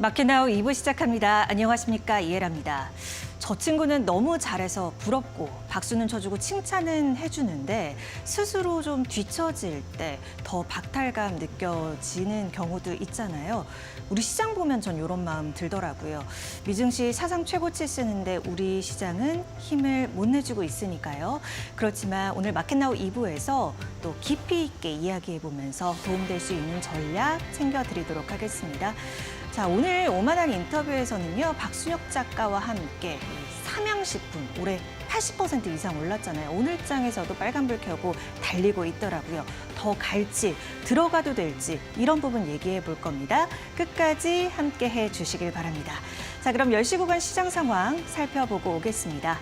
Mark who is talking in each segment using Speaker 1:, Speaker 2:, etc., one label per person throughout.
Speaker 1: 마켓나우 2부 시작합니다. 안녕하십니까, 이혜라입니다. 저 친구는 너무 잘해서 부럽고 박수는 쳐주고 칭찬은 해주는데 스스로 좀 뒤처질 때 더 박탈감 느껴지는 경우도 있잖아요. 우리 시장 보면 전 이런 마음 들더라고요. 미증시 사상 최고치 쓰는데 우리 시장은 힘을 못 내주고 있으니까요. 그렇지만 오늘 마켓나우 2부에서 또 깊이 있게 이야기해보면서 도움될 수 있는 전략 챙겨드리도록 하겠습니다. 자, 오늘 오만한 인터뷰에서는요, 박순혁 작가와 함께 삼양식품 올해 80% 이상 올랐잖아요. 오늘장에서도 빨간불 켜고 달리고 있더라고요. 더 갈지, 들어가도 될지 이런 부분 얘기해 볼 겁니다. 끝까지 함께 해 주시길 바랍니다. 자, 그럼 10시 구간 시장 상황 살펴보고 오겠습니다.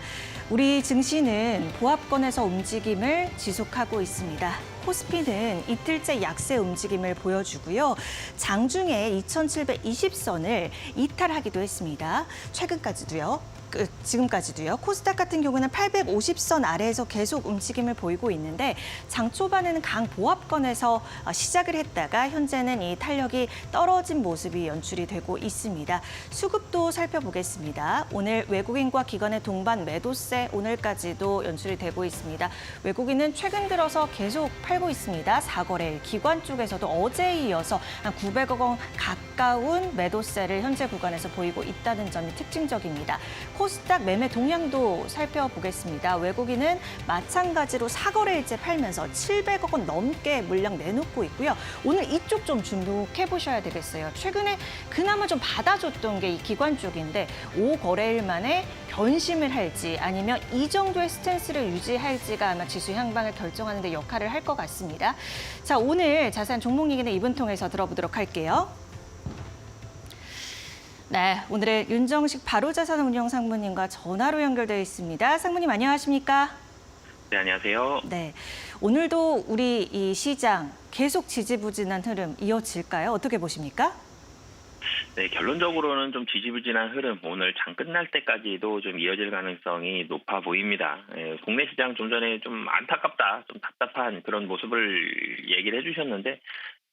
Speaker 1: 우리 증시는 보합권에서 움직임을 지속하고 있습니다. 코스피는 이틀째 약세 움직임을 보여주고요. 장중에 2720선을 이탈하기도 했습니다. 최근까지도요. 지금까지도요. 코스닥 같은 경우는 850선 아래에서 계속 움직임을 보이고 있는데 장 초반에는 강보합권에서 시작을 했다가 현재는 이 탄력이 떨어진 모습이 연출이 되고 있습니다. 수급도 살펴보겠습니다. 오늘 외국인과 기관의 동반 매도세 오늘까지도 연출이 되고 있습니다. 외국인은 최근 들어서 계속 팔고 있습니다. 4거래일 기관 쪽에서도 어제에 이어서 한 900억 원 가까운 매도세를 현재 구간에서 보이고 있다는 점이 특징적입니다. 코스닥 매매 동향도 살펴보겠습니다. 외국인은 마찬가지로 4거래일째 팔면서 700억 원 넘게 물량 내놓고 있고요. 오늘 이쪽 좀 주목해 보셔야 되겠어요. 최근에 그나마 좀 받아줬던 게 이 기관 쪽인데 5거래일 만에 변심을 할지 아니면 이 정도의 스탠스를 유지할지가 아마 지수 향방을 결정하는 데 역할을 할 것 같습니다. 자, 오늘 자세한 종목 얘기는 이분 통해서 들어보도록 할게요. 네, 오늘은 윤정식 바로자산운용 상무님과 전화로 연결되어 있습니다. 상무님 안녕하십니까?
Speaker 2: 네, 안녕하세요.
Speaker 1: 네, 오늘도 우리 이 시장 계속 지지부진한 흐름 이어질까요? 어떻게 보십니까?
Speaker 2: 네, 결론적으로는 좀 지지부진한 흐름, 오늘 장 끝날 때까지도 좀 이어질 가능성이 높아 보입니다. 국내 시장 좀 전에 좀 안타깝다, 좀 답답한 그런 모습을 얘기를 해주셨는데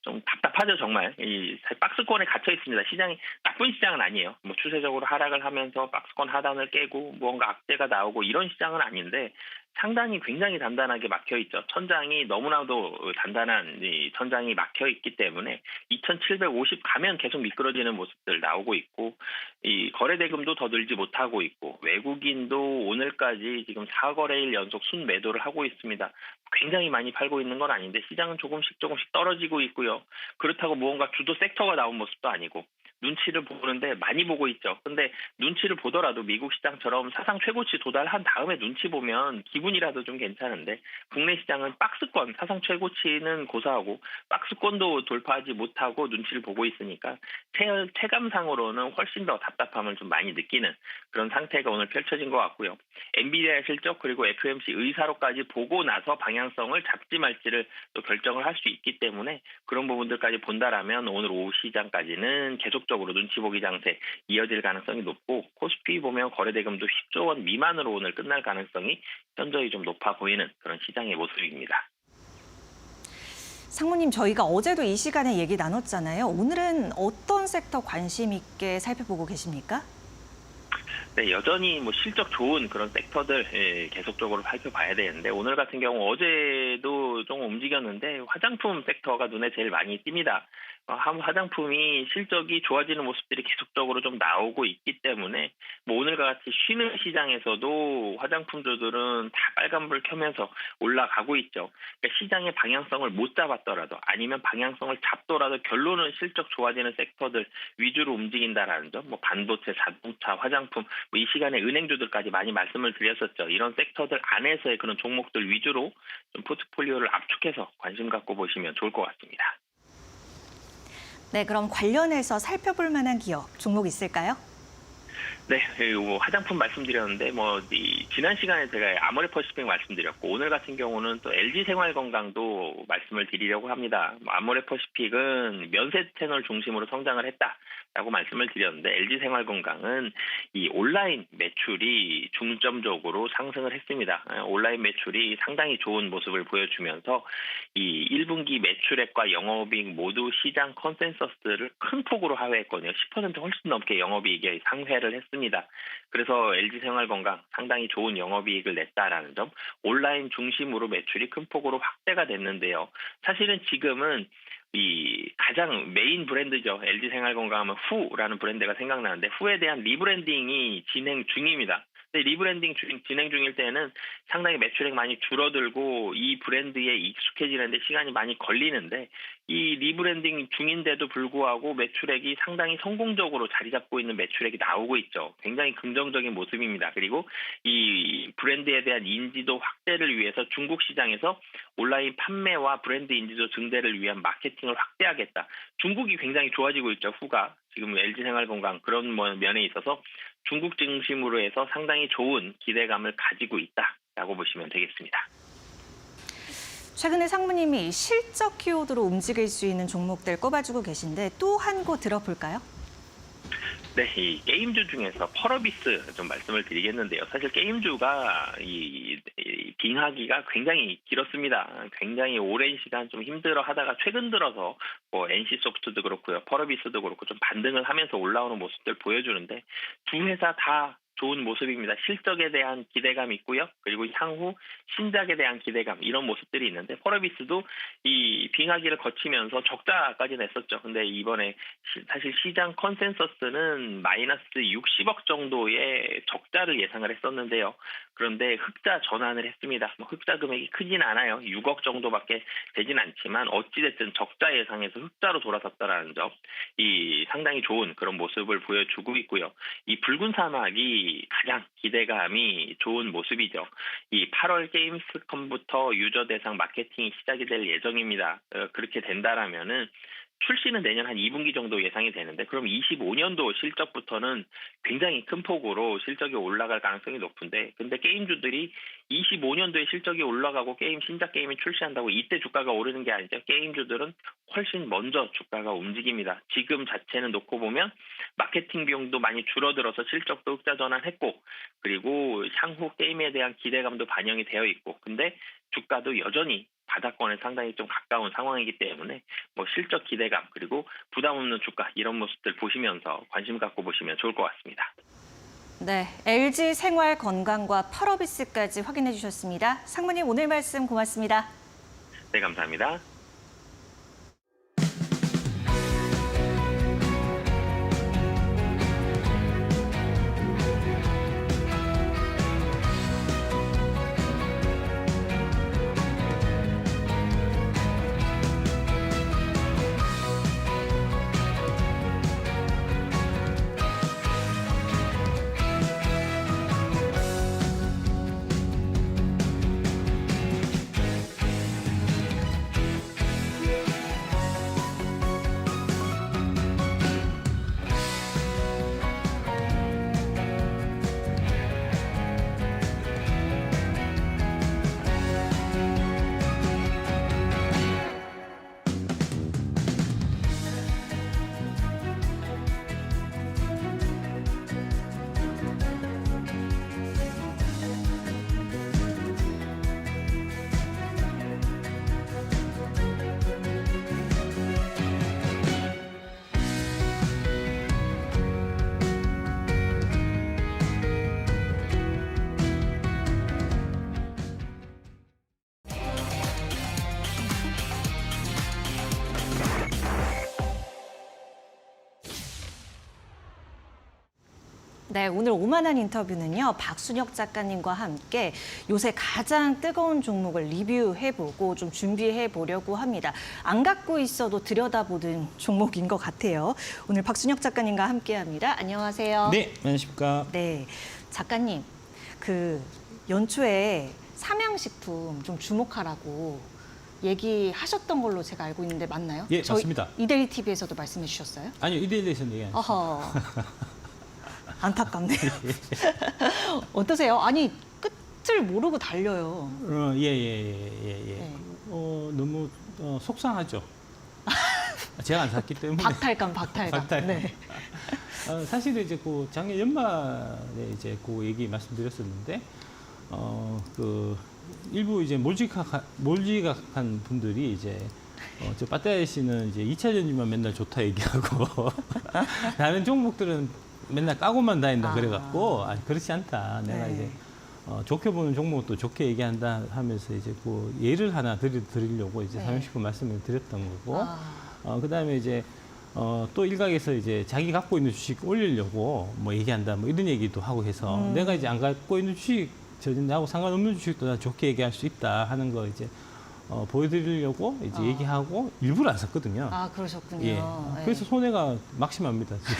Speaker 2: 좀 답답하죠, 정말. 사실 박스권에 갇혀 있습니다. 시장이 나쁜 시장은 아니에요. 뭐 추세적으로 하락을 하면서 박스권 하단을 깨고 무언가 악재가 나오고 이런 시장은 아닌데 상단이 굉장히 단단하게 막혀 있죠. 천장이 너무나도 단단한 천장이 막혀 있기 때문에 2,750 가면 계속 미끄러지는 모습들 나오고 있고 이 거래 대금도 더 늘지 못하고 있고 외국인도 오늘까지 지금 4거래일 연속 순매도를 하고 있습니다. 굉장히 많이 팔고 있는 건 아닌데 시장은 조금씩 떨어지고 있고요. 그렇다고 무언가 주도 섹터가 나온 모습도 아니고 눈치를 보는데 많이 보고 있죠. 근데 눈치를 보더라도 미국 시장처럼 사상 최고치 도달한 다음에 눈치 보면 기분이라도 좀 괜찮은데 국내 시장은 박스권, 사상 최고치는 고사하고 박스권도 돌파하지 못하고 눈치를 보고 있으니까 체감상으로는 훨씬 더 답답함을 좀 많이 느끼는 그런 상태가 오늘 펼쳐진 것 같고요. 엔비디아 실적 그리고 FOMC 의사로까지 보고 나서 방향성을 잡지 말지를 또 결정을 할 수 있기 때문에 그런 부분들까지 본다라면 오늘 오후 시장까지는 계속적으로 눈치 보기 장세 이어질 가능성이 높고 코스피 보면 거래대금도 10조 원 미만으로 오늘 끝날 가능성이 현저히 좀 높아 보이는 그런 시장의 모습입니다.
Speaker 1: 상무님, 저희가 어제도 이 시간에 얘기 나눴잖아요. 오늘은 어떤 섹터 관심 있게 살펴보고 계십니까?
Speaker 2: 네, 여전히 뭐 실적 좋은 그런 섹터들 계속적으로 살펴봐야 되는데 오늘 같은 경우 어제도 좀 움직였는데 화장품 섹터가 눈에 제일 많이 띕니다. 화장품이 실적이 좋아지는 모습들이 계속적으로 좀 나오고 있기 때문에 뭐 오늘과 같이 쉬는 시장에서도 화장품주들은 다 빨간불 켜면서 올라가고 있죠. 그러니까 시장의 방향성을 못 잡았더라도 아니면 방향성을 잡더라도 결론은 실적 좋아지는 섹터들 위주로 움직인다라는 점, 뭐 반도체, 자동차, 화장품, 뭐 이 시간에 은행주들까지 많이 말씀을 드렸었죠. 이런 섹터들 안에서의 그런 종목들 위주로 좀 포트폴리오를 압축해서 관심 갖고 보시면 좋을 것 같습니다.
Speaker 1: 네, 그럼 관련해서 살펴볼 만한 기업, 종목 있을까요?
Speaker 2: 네, 화장품 말씀드렸는데 지난 시간에 제가 아모레퍼시픽 말씀드렸고 오늘 같은 경우는 또 LG생활건강도 말씀을 드리려고 합니다. 아모레퍼시픽은 면세 채널 중심으로 성장을 했다라고 말씀을 드렸는데 LG생활건강은 이 온라인 매출이 중점적으로 상승을 했습니다. 온라인 매출이 상당히 좋은 모습을 보여주면서 이 1분기 매출액과 영업이익 모두 시장 컨센서스를 큰 폭으로 하회했거든요. 10% 훨씬 넘게 영업이익에 상회를 했습니다. 그래서 LG생활건강 상당히 좋은 영업이익을 냈다라는 점, 온라인 중심으로 매출이 큰 폭으로 확대가 됐는데요. 사실은 지금은 이 가장 메인 브랜드죠. LG생활건강하면 후라는 브랜드가 생각나는데 후에 대한 리브랜딩이 진행 중입니다. 리브랜딩 진행 중일 때는 상당히 매출액 많이 줄어들고 이 브랜드에 익숙해지는데 시간이 많이 걸리는데 이 리브랜딩 중인데도 불구하고 매출액이 상당히 성공적으로 자리 잡고 있는 매출액이 나오고 있죠. 굉장히 긍정적인 모습입니다. 그리고 이 브랜드에 대한 인지도 확대를 위해서 중국 시장에서 온라인 판매와 브랜드 인지도 증대를 위한 마케팅을 확대하겠다. 중국이 굉장히 좋아지고 있죠. 후가. 지금 LG생활건강 그런 면에 있어서 중국 중심으로 해서 상당히 좋은 기대감을 가지고 있다라고 보시면 되겠습니다.
Speaker 1: 최근에 상무님이 실적 키워드로 움직일 수 있는 종목들 꼽아주고 계신데 또 한 곳 들어볼까요?
Speaker 2: 네, 이 게임주 중에서 펄어비스 좀 말씀을 드리겠는데요. 사실 게임주가 이 빙하기가 굉장히 길었습니다. 굉장히 오랜 시간 좀 힘들어 하다가 최근 들어서 NC소프트도 그렇고요. 펄어비스도 그렇고 좀 반등을 하면서 올라오는 모습들 보여주는데 두 회사 다 좋은 모습입니다. 실적에 대한 기대감이 있고요. 그리고 향후 신작에 대한 기대감 이런 모습들이 있는데 펄어비스도 이 빙하기를 거치면서 적자까지 냈었죠. 근데 이번에 사실 시장 컨센서스는 마이너스 60억 정도의 적자를 예상을 했었는데요. 그런데 흑자 전환을 했습니다. 흑자 금액이 크진 않아요. 6억 정도밖에 되진 않지만 어찌됐든 적자 예상에서 흑자로 돌아섰다라는 점, 이 상당히 좋은 그런 모습을 보여주고 있고요. 이 붉은 사막이 가장 기대감이 좋은 모습이죠. 이 8월 게임스컴부터 유저 대상 마케팅이 시작이 될 예정입니다. 그렇게 된다라면은 출시는 내년 한 2분기 정도 예상이 되는데 그럼 25년도 실적부터는 굉장히 큰 폭으로 실적이 올라갈 가능성이 높은데 근데 게임주들이 25년도에 실적이 올라가고 신작 게임이 출시한다고 이때 주가가 오르는 게 아니죠. 게임주들은 훨씬 먼저 주가가 움직입니다. 지금 자체는 놓고 보면 마케팅 비용도 많이 줄어들어서 실적도 흑자 전환했고 그리고 향후 게임에 대한 기대감도 반영이 되어 있고 근데 주가도 여전히 바닥권에 상당히 좀 가까운 상황이기 때문에 실적 기대감 그리고 부담 없는 주가 이런 모습들 보시면서 관심 갖고 보시면 좋을 것 같습니다.
Speaker 1: 네, LG생활건강과 펄어비스까지 확인해 주셨습니다. 상무님 오늘 말씀 고맙습니다.
Speaker 2: 네, 감사합니다.
Speaker 1: 네, 오늘 오만한 인터뷰는요. 박순혁 작가님과 함께 요새 가장 뜨거운 종목을 리뷰해보고 좀 준비해보려고 합니다. 안 갖고 있어도 들여다보는 종목인 것 같아요. 오늘 박순혁 작가님과 함께합니다. 안녕하세요.
Speaker 3: 네, 안녕하십니까.
Speaker 1: 네, 작가님, 연초에 삼양식품 좀 주목하라고 얘기하셨던 걸로 제가 알고 있는데 맞나요?
Speaker 3: 예, 맞습니다.
Speaker 1: 이데일리 TV에서도 말씀해 주셨어요?
Speaker 3: 아니요, 이데일리에서는 얘기 안 했습니다.
Speaker 1: 어허. 안타깝네요. 어떠세요? 아니 끝을 모르고 달려요.
Speaker 3: 예. 너무 속상하죠. 제가 안 샀기 때문에.
Speaker 1: 박탈감. 네.
Speaker 3: 사실은 이제 그 작년 연말에 이제 그 얘기 말씀드렸었는데, 그 일부 이제 몰지각한 분들이 이제 저 빠따이 씨는 이제 2차 전지만 맨날 좋다 얘기하고 다른 종목들은 맨날 까고만 다닌다 그래갖고 그렇지 않다. 내가
Speaker 1: 네.
Speaker 3: 이제 좋게 보는 종목도 좋게 얘기한다 하면서 이제 그 예를 하나 드리려고 이제
Speaker 1: 네.
Speaker 3: 삼육식품 말씀을 드렸던 거고, 그다음에 이제 또 일각에서 이제 자기 갖고 있는 주식 올리려고 뭐 얘기한다 뭐 이런 얘기도 하고 해서 내가 이제 안 갖고 있는 주식 나하고 상관없는 주식도 난 좋게 얘기할 수 있다 하는 거 이제 보여드리려고 이제 얘기하고 일부러 안 샀거든요.
Speaker 1: 그러셨군요.
Speaker 3: 예.
Speaker 1: 네.
Speaker 3: 그래서 손해가 막심합니다. 지금.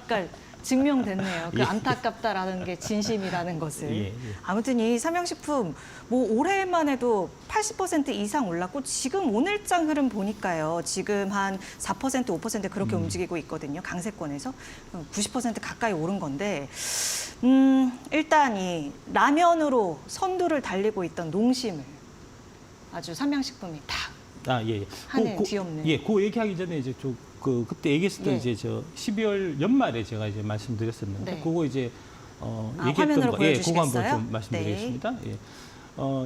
Speaker 1: 그러니까 증명됐네요. 그
Speaker 3: 예.
Speaker 1: 안타깝다라는 게 진심이라는 것을.
Speaker 3: 예.
Speaker 1: 아무튼 이 삼양식품 뭐 올해만 해도 80% 이상 올랐고 지금 오늘장 흐름 보니까요. 지금 한 4%, 5% 그렇게 움직이고 있거든요. 강세권에서 90% 가까이 오른 건데 일단 이 라면으로 선두를 달리고 있던 농심을 아주 삼양식품이 딱
Speaker 3: 예.
Speaker 1: 하는 뒤엎는.
Speaker 3: 예, 그 얘기하기 전에 이제 그때 얘기했을 때
Speaker 1: 예.
Speaker 3: 이제 저 12월 연말에 제가 이제 말씀드렸었는데
Speaker 1: 네.
Speaker 3: 그거 이제 얘기했던
Speaker 1: 화면으로
Speaker 3: 거, 그거 한번
Speaker 1: 보여주시겠어요?
Speaker 3: 좀 말씀드리겠습니다. 예.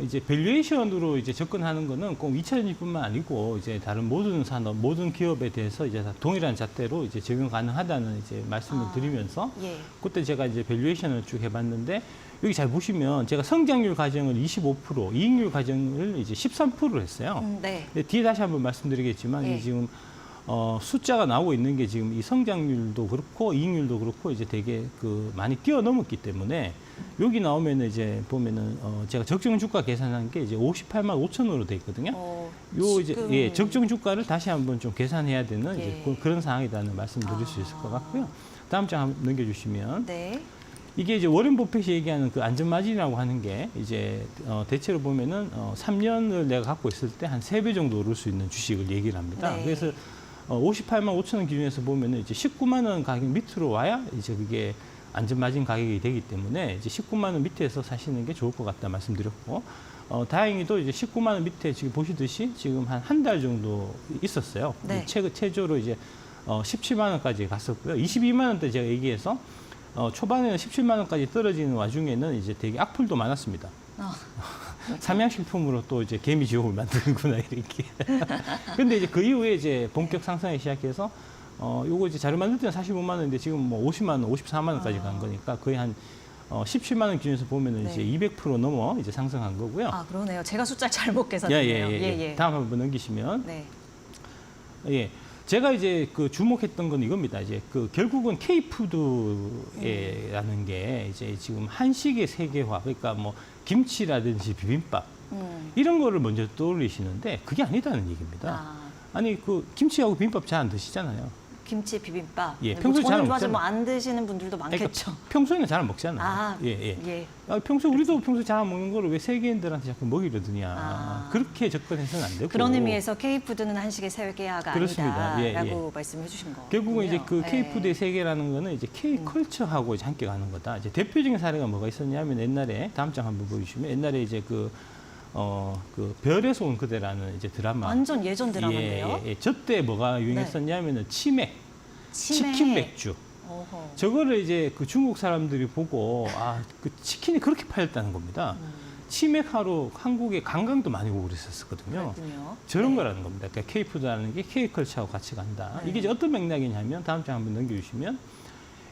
Speaker 3: 이제 밸류에이션으로 이제 접근하는 거는 꼭 2차 전지뿐만 아니고 이제 다른 모든 산업, 모든 기업에 대해서 이제 다 동일한 잣대로 이제 적용 가능하다는 이제 말씀을 드리면서
Speaker 1: 예.
Speaker 3: 그때 제가 이제 밸류에이션을 쭉 해봤는데 여기 잘 보시면 제가 성장률 가정을 25%, 이익률 가정을 이제 13%를 했어요.
Speaker 1: 네.
Speaker 3: 근데 뒤에 다시 한번 말씀드리겠지만
Speaker 1: 예.
Speaker 3: 이 지금 숫자가 나오고 있는 게 지금 이 성장률도 그렇고 이익률도 그렇고 이제 되게 그 많이 뛰어넘었기 때문에 여기 나오면은 이제 보면은 제가 적정 주가 계산한 게 이제 58만 5천으로 돼 있거든요. 요 이제
Speaker 1: 지금-
Speaker 3: 예, 적정 주가를 다시 한번 좀 계산해야 되는
Speaker 1: 예.
Speaker 3: 이제 그런 상황이라는 말씀드릴 수 있을 것 같고요. 다음 장 한번 넘겨주시면
Speaker 1: 네.
Speaker 3: 이게 이제 워렌 버핏이 얘기하는 그 안전마진이라고 하는 게 이제 대체로 보면은 3년을 내가 갖고 있을 때 한 3배 정도 오를 수 있는 주식을 얘기를 합니다.
Speaker 1: 네.
Speaker 3: 그래서 58만 5천 원 기준에서 보면은 이제 19만 원 가격 밑으로 와야 이제 그게 안전마진 가격이 되기 때문에 이제 19만 원 밑에서 사시는 게 좋을 것 같다 말씀드렸고, 다행히도 이제 19만 원 밑에 지금 보시듯이 지금 한 달 정도 있었어요.
Speaker 1: 네.
Speaker 3: 최저로 이제 17만 원까지 갔었고요. 22만 원대 제가 얘기해서 초반에는 17만 원까지 떨어지는 와중에는 이제 되게 악플도 많았습니다. 삼양식품으로 또 이제 개미지옥을 만드는구나 이렇게. 근데 이제 그 이후에 이제 본격 상승하기 시작해서 요거 이제 자료 만들 때는 45만 원인데 지금 뭐 50만 원, 54만 원까지 간 거니까 거의 한 17만 원 기준에서 보면은
Speaker 1: 네.
Speaker 3: 이제 200% 넘어 이제 상승한 거고요.
Speaker 1: 그러네요. 제가 숫자 잘못 계산했네요.
Speaker 3: 예. 다음 한번 넘기시면
Speaker 1: 네.
Speaker 3: 예. 제가 이제 그 주목했던 건 이겁니다. 이제 그 결국은 K푸드라는 게 이제 지금 한식의 세계화, 그러니까 뭐 김치라든지 비빔밥 이런 거를 먼저 떠올리시는데 그게 아니다는 얘기입니다. 아니 그 김치하고 비빔밥 잘 안 드시잖아요.
Speaker 1: 김치 비빔밥.
Speaker 3: 예,
Speaker 1: 뭐
Speaker 3: 평소에 잘
Speaker 1: 저는
Speaker 3: 안
Speaker 1: 좋아하지만
Speaker 3: 먹잖아요.
Speaker 1: 안 드시는 분들도 많겠죠.
Speaker 3: 그러니까 평소에는 잘 안 먹잖아요. 예.
Speaker 1: 예.
Speaker 3: 평소 우리도 평소에 잘 안 먹는 거를 왜 세계인들한테 자꾸 먹이려 드냐. 그렇게 접근해서는 안 되고.
Speaker 1: 그런 의미에서 K푸드는 한식의 세계화가
Speaker 3: 그렇습니다.
Speaker 1: 아니다라고 말씀해 주신 거.
Speaker 3: 결국은 이제 그
Speaker 1: 예.
Speaker 3: K푸드의 세계라는 거는 이제 K컬처하고 이제 함께 가는 거다. 이제 대표적인 사례가 뭐가 있었냐면 옛날에 다음 장 한번 보여주시면 옛날에 이제 그 별에서 온 그대라는 이제 드라마.
Speaker 1: 완전 예전 드라마인데요.
Speaker 3: 예. 저때 뭐가 유행했었냐면은 치맥. 치킨 맥주.
Speaker 1: 어허.
Speaker 3: 저거를 이제 그 중국 사람들이 보고 그 치킨이 그렇게 팔렸다는 겁니다. 치맥하러 한국에 관광도 많이 오고 그랬었거든요.
Speaker 1: 그렇군요.
Speaker 3: 저런
Speaker 1: 네.
Speaker 3: 거라는 겁니다. 그러니까 K푸드라는 게 K컬처하고 같이 간다.
Speaker 1: 네.
Speaker 3: 이게 이제 어떤 맥락이냐면 다음 장 한번 넘겨주시면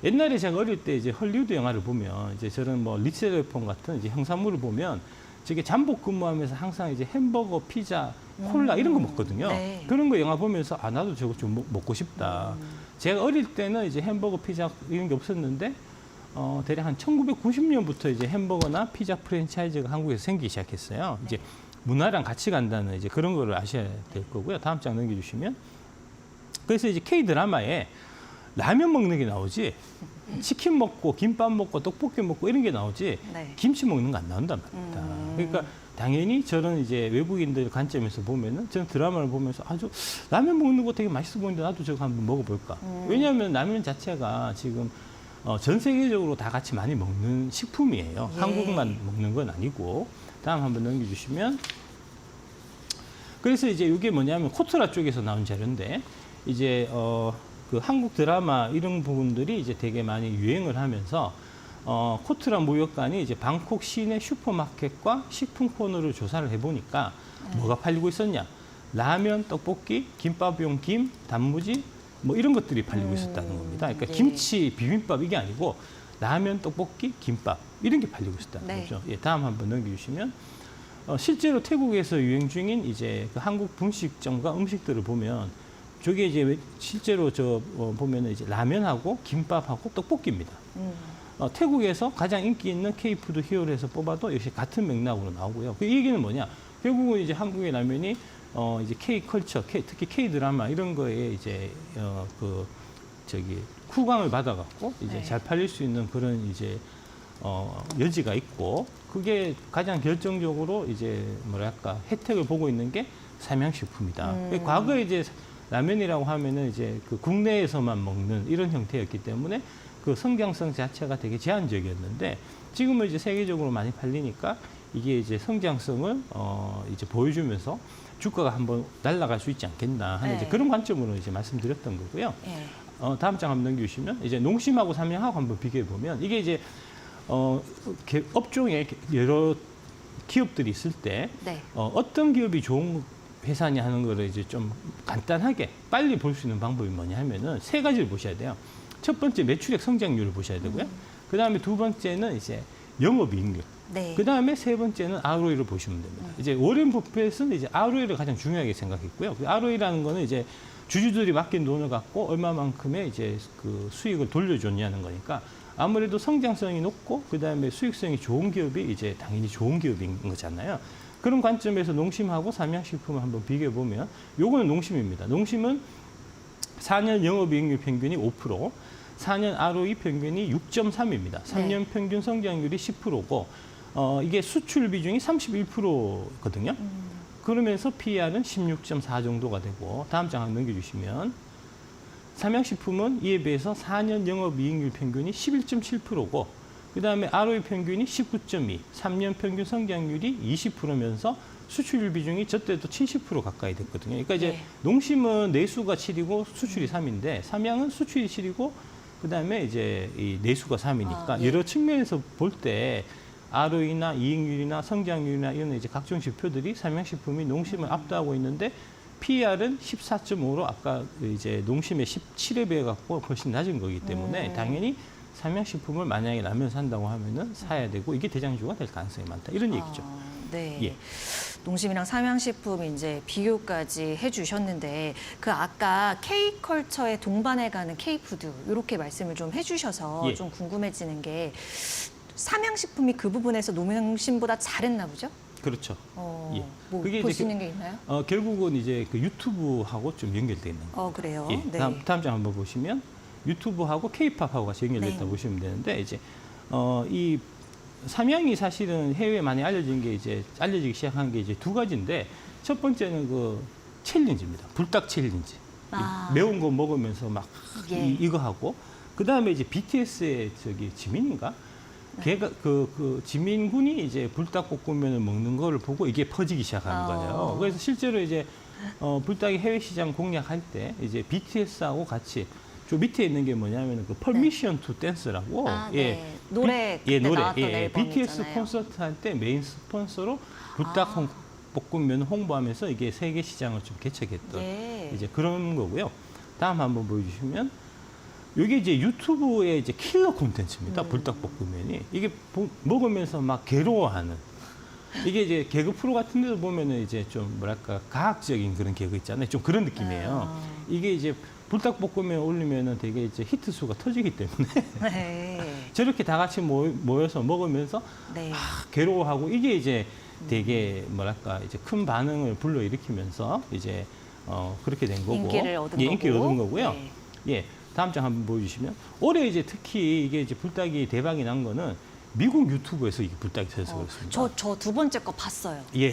Speaker 3: 옛날에 제가 어릴 때 이제 헐리우드 영화를 보면 이제 저런 뭐 리셀폰 같은 이제 형사물을 보면 저게 잠복 근무하면서 항상 이제 햄버거, 피자, 콜라 이런 거 먹거든요.
Speaker 1: 네.
Speaker 3: 그런 거 영화 보면서 나도 저거 좀 먹고 싶다. 제가 어릴 때는 이제 햄버거, 피자 이런 게 없었는데 대략 한 1990년부터 이제 햄버거나 피자 프랜차이즈가 한국에서 생기기 시작했어요. 이제 문화랑 같이 간다는 이제 그런 거를 아셔야 될 거고요. 다음 장 넘겨주시면 그래서 이제 K 드라마에 라면 먹는 게 나오지 치킨 먹고 김밥 먹고 떡볶이 먹고 이런 게 나오지
Speaker 1: 네.
Speaker 3: 김치 먹는 거 안 나온단 말입니다. 그러니까 당연히 저는 이제 외국인들 관점에서 보면은 저는 드라마를 보면서 아주 라면 먹는 거 되게 맛있어 보이는데 나도 저거 한번 먹어볼까. 왜냐하면 라면 자체가 지금 전 세계적으로 다 같이 많이 먹는 식품이에요.
Speaker 1: 예.
Speaker 3: 한국만 먹는 건 아니고. 다음 한번 넘겨주시면. 그래서 이제 이게 뭐냐면 코트라 쪽에서 나온 자료인데 이제 그 한국 드라마 이런 부분들이 이제 되게 많이 유행을 하면서 코트라 무역관이 이제 방콕 시내 슈퍼마켓과 식품 코너를 조사를 해보니까 뭐가 팔리고 있었냐? 라면, 떡볶이, 김밥용 김, 단무지 뭐 이런 것들이 팔리고 있었다는 겁니다. 그러니까
Speaker 1: 네.
Speaker 3: 김치, 비빔밥 이게 아니고 라면, 떡볶이, 김밥 이런 게 팔리고 있었다는
Speaker 1: 네.
Speaker 3: 거죠. 예, 다음 한번 넘겨주시면 실제로 태국에서 유행 중인 이제 그 한국 분식점과 음식들을 보면 저게 이제 실제로 보면은 이제 라면하고 김밥하고 떡볶이입니다. 태국에서 가장 인기 있는 K푸드 히어로에서 뽑아도 역시 같은 맥락으로 나오고요. 그 얘기는 뭐냐? 결국은 이제 한국의 라면이 이제 K컬처, 특히 K드라마 이런 거에 이제 후광을 받아갖고 이제
Speaker 1: 네.
Speaker 3: 잘 팔릴 수 있는 그런 이제 여지가 있고 그게 가장 결정적으로 이제 뭐랄까 혜택을 보고 있는 게 삼양식품이다. 과거에 이제 라면이라고 하면은 이제 그 국내에서만 먹는 이런 형태였기 때문에 그 성장성 자체가 되게 제한적이었는데 지금은 이제 세계적으로 많이 팔리니까 이게 이제 성장성을 이제 보여주면서 주가가 한번 날아갈 수 있지 않겠나 하는
Speaker 1: 네.
Speaker 3: 이제 그런 관점으로 이제 말씀드렸던 거고요.
Speaker 1: 예.
Speaker 3: 다음 장 한번 넘겨주시면 이제 농심하고 삼양하고 한번 비교해 보면 이게 이제 업종에 여러 기업들이 있을 때
Speaker 1: 네.
Speaker 3: 어떤 기업이 좋은 회사냐 하는 거를 이제 좀 간단하게 빨리 볼 수 있는 방법이 뭐냐 하면은 세 가지를 보셔야 돼요. 첫 번째 매출액 성장률을 보셔야 되고요. 그 다음에 두 번째는 이제 영업이익률.
Speaker 1: 네.
Speaker 3: 그 다음에 세 번째는 ROE를 보시면 됩니다. 이제 워렌 버핏은 이제 ROE를 가장 중요하게 생각했고요. 그 ROE라는 거는 이제 주주들이 맡긴 돈을 갖고 얼마만큼의 이제 그 수익을 돌려줬냐는 거니까 아무래도 성장성이 높고 그 다음에 수익성이 좋은 기업이 이제 당연히 좋은 기업인 거잖아요. 그런 관점에서 농심하고 삼양식품을 한번 비교해 보면 요거는 농심입니다. 농심은 4년 영업이익률 평균이 5%, 4년 ROE 평균이 6.3입니다. 3년 평균 성장률이 10%고 이게 수출 비중이 31%거든요. 그러면서 PER은 16.4 정도가 되고 다음 장 한번 넘겨주시면 삼양식품은 이에 비해서 4년 영업이익률 평균이 11.7%고 그다음에 ROE 평균이 19.2, 3년 평균 성장률이 20%면서 수출율 비중이 저때도 70% 가까이 됐거든요. 그러니까 이제
Speaker 1: 네.
Speaker 3: 농심은 내수가 7이고 수출이 3인데 삼양은 수출이 7이고 그다음에 이제 이 내수가 3이니까
Speaker 1: 예.
Speaker 3: 여러 측면에서 볼 때 ROE나 이익률이나 성장률이나 이런 이제 각종 지표들이 삼양식품이 농심을 압도하고 있는데 PER은 14.5로 아까 이제 농심의 17에 비해 갖고 훨씬 낮은 거기 때문에 당연히 삼양식품을 만약에 라면 산다고 하면은 사야 되고 이게 대장주가 될 가능성이 많다 이런 얘기죠.
Speaker 1: 네.
Speaker 3: 예.
Speaker 1: 농심이랑 삼양식품 이제 비교까지 해주셨는데 그 아까 K컬처에 동반해가는 K푸드 이렇게 말씀을 좀 해주셔서
Speaker 3: 예.
Speaker 1: 좀 궁금해지는 게 삼양식품이 그 부분에서 농심보다 잘했나 보죠?
Speaker 3: 그렇죠. 예.
Speaker 1: 뭐
Speaker 3: 그게
Speaker 1: 볼
Speaker 3: 이제
Speaker 1: 수 있는 게 있나요?
Speaker 3: 결국은 이제 그 유튜브하고 좀 연결돼 있는 거예요.
Speaker 1: 그래요.
Speaker 3: 예.
Speaker 1: 네.
Speaker 3: 다음 장 한번 보시면 유튜브하고 K-팝하고 같이 연결됐다
Speaker 1: 네.
Speaker 3: 보시면 되는데 이제 이 삼양이 사실은 해외에 많이 알려지기 시작한 게 이제 두 가지인데 첫 번째는 그 챌린지입니다. 불닭 챌린지. 매운 거 먹으면서 막
Speaker 1: 예.
Speaker 3: 이거 하고 그 다음에 이제 BTS의 지민인가? 걔가 그 지민군이 이제 불닭볶음면을 먹는 거를 보고 이게 퍼지기 시작하는 거예요. 그래서 실제로 이제 불닭이 해외 시장 공략할 때 이제 BTS하고 같이 저 밑에 있는 게 뭐냐면 그 Permission to Dance라고
Speaker 1: 네. 노래 그때 나왔던 앨범
Speaker 3: BTS
Speaker 1: 있잖아요.
Speaker 3: 콘서트 할 때 메인 스폰서로 불닭 볶음면 홍보하면서 이게 세계 시장을 좀 개척했던
Speaker 1: 예.
Speaker 3: 이제 그런 거고요. 다음 한번 보여주시면 이게 이제 유튜브의 이제 킬러 콘텐츠입니다. 불닭볶음면이 이게 먹으면서 막 괴로워하는 이게 이제 개그 프로 같은 데도 보면은 이제 좀 뭐랄까 가학적인 그런 개그 있잖아요. 좀 그런 느낌이에요. 이게 이제 불닭볶음면 올리면은 되게 이제 히트 수가 터지기 때문에
Speaker 1: 네.
Speaker 3: 저렇게 다 같이 모여서 먹으면서
Speaker 1: 네.
Speaker 3: 괴로워하고 이게 이제 되게 뭐랄까 이제 큰 반응을 불러일으키면서 이제 그렇게 된 거고
Speaker 1: 인기를 얻은
Speaker 3: 예,
Speaker 1: 거고.
Speaker 3: 인기를 얻은 거고요.
Speaker 1: 네.
Speaker 3: 예, 다음 장 한번 보여주시면 올해 이제 특히 이게 이제 불닭이 대박이 난 거는 미국 유튜브에서 이게 불닭이 터져서 그렇습니다.
Speaker 1: 저 두 번째 거 봤어요.
Speaker 3: 예.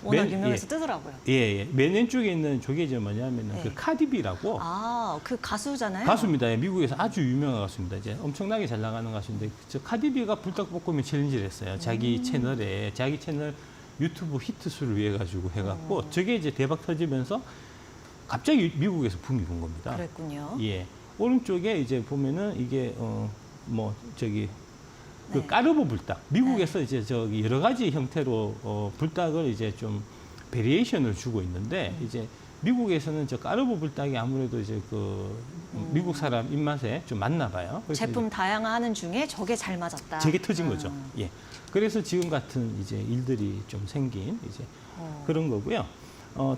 Speaker 1: 워낙 유명해서 뜨더라고요.
Speaker 3: 예. 맨 왼쪽에 있는 저게 이제 뭐냐면은
Speaker 1: 네.
Speaker 3: 그 카디비라고
Speaker 1: 아, 그 가수잖아요.
Speaker 3: 가수입니다. 예, 미국에서 아주 유명한 가수입니다. 이제 엄청나게 잘 나가는 가수인데 저 카디비가 불닭볶음면 챌린지를 했어요. 자기 채널에 자기 채널 유튜브 히트수를 위해 가지고 해갖고 저게 이제 대박 터지면서 갑자기 미국에서 붐이 본 겁니다.
Speaker 1: 그랬군요.
Speaker 3: 예. 오른쪽에 이제 보면은 이게 그
Speaker 1: 네.
Speaker 3: 까르보 불닭. 미국에서 이제 저기 여러 가지 형태로 불닭을 이제 좀 베리에이션을 주고 있는데 이제 미국에서는 저 까르보 불닭이 아무래도 이제 그 미국 사람 입맛에 좀 맞나 봐요. 그래서
Speaker 1: 제품 다양화하는 중에 저게 잘 맞았다.
Speaker 3: 저게 터진 거죠. 예. 그래서 지금 같은 이제 일들이 좀 생긴 이제 그런 거고요.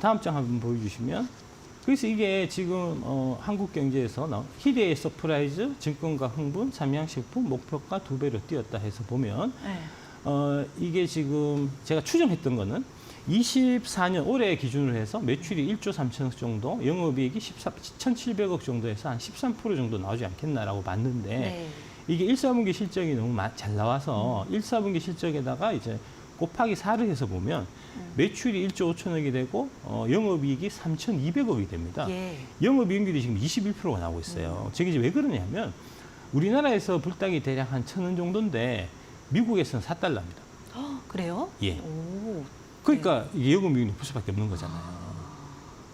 Speaker 3: 다음 장 한번 보여주시면. 그래서 이게 지금 한국 경제에서 나온 희대의 서프라이즈, 증권가 흥분, 삼양식품 목표가 2배로 뛰었다 해서 보면
Speaker 1: 네.
Speaker 3: 이게 지금 제가 추정했던 거는 24년 올해 기준으로 해서 매출이 1조 3천억 정도, 영업이익이 1,700억 정도에서 한 13% 정도 나오지 않겠나라고 봤는데
Speaker 1: 네.
Speaker 3: 이게 1사분기 실적이 너무 잘 나와서 1사분기 실적에다가 이제 곱하기 4를 해서 보면 매출이 1조 5천억이 되고 영업이익이 3,200억이 됩니다.
Speaker 1: 예.
Speaker 3: 영업이익률이 지금 21%가 나오고 있어요. 저게 이제 왜 그러냐면 우리나라에서 불닭이 대략 한 1,000원 정도인데 미국에서는 4달러입니다.
Speaker 1: 그래요?
Speaker 3: 예.
Speaker 1: 오.
Speaker 3: 그러니까 이게 영업이익이 높을 수밖에 없는 거잖아요.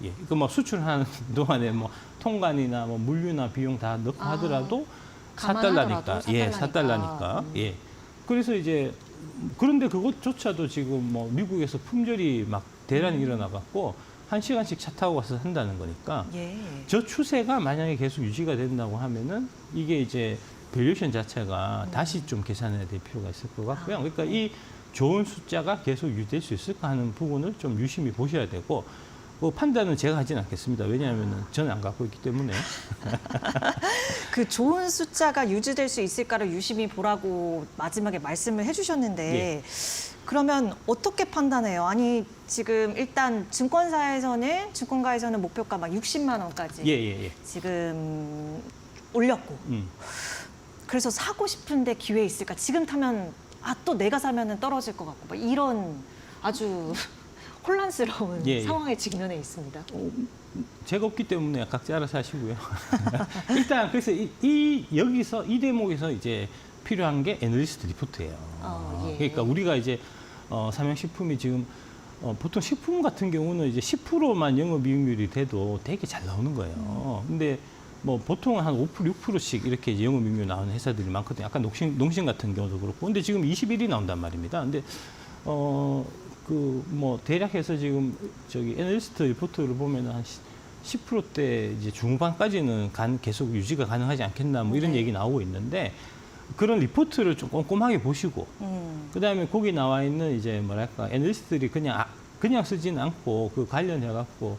Speaker 3: 예. 그 뭐 수출하는 동안에 뭐 통관이나 뭐 물류나 비용 다 넣고 하더라도 4달러니까.
Speaker 1: 감안하더라도
Speaker 3: 예,
Speaker 1: 4달러니까.
Speaker 3: 4달러니까. 예. 그래서 이제 그런데 그것조차도 지금 뭐 미국에서 품절이 막 대란이 일어나갖고 1시간씩 차 타고 가서 한다는 거니까
Speaker 1: 예.
Speaker 3: 저 추세가 만약에 계속 유지가 된다고 하면은 이게 이제 밸류에이션 자체가 다시 좀 계산해야 될 필요가 있을 것 같고요. 그러니까 이 좋은 숫자가 계속 유지될 수 있을까 하는 부분을 좀 유심히 보셔야 되고 뭐 판단은 제가 하진 않겠습니다. 왜냐하면 저는 안 갖고 있기 때문에.
Speaker 1: 그 좋은 숫자가 유지될 수 있을까를 유심히 보라고 마지막에 말씀을 해주셨는데
Speaker 3: 예.
Speaker 1: 그러면 어떻게 판단해요? 아니 지금 일단 증권가에서는 목표가 막 60만 원까지
Speaker 3: 예.
Speaker 1: 지금 올렸고 그래서 사고 싶은데 기회 있을까? 지금 타면 또 내가 사면은 떨어질 것 같고 막 이런 아주 혼란스러운
Speaker 3: 예.
Speaker 1: 상황에 직면해 있습니다.
Speaker 3: 제가 없기 때문에 각자 알아서 하시고요. 일단 그래서 여기서 이 대목에서 이제 필요한 게 애널리스트 리포트예요.
Speaker 1: 예.
Speaker 3: 그러니까 우리가 이제 삼양식품이 지금 보통 식품 같은 경우는 이제 10%만 영업이익률이 돼도 되게 잘 나오는 거예요. 근데 뭐 보통 한 5%, 6%씩 이렇게 이제 영업이익률 나오는 회사들이 많거든요. 약간 농심 같은 경우도 그렇고. 근데 지금 21이 나온단 말입니다. 근데 그 뭐 대략해서 지금 저기 애널리스트 리포트를 보면 한 10%대 이제 중반까지는 계속 유지가 가능하지 않겠나 뭐 이런
Speaker 1: 네.
Speaker 3: 얘기 나오고 있는데 그런 리포트를 좀 꼼꼼하게 보시고 그다음에 거기 나와 있는 이제 뭐랄까 애널리스트들이 그냥 쓰지는 않고 그 관련해 갖고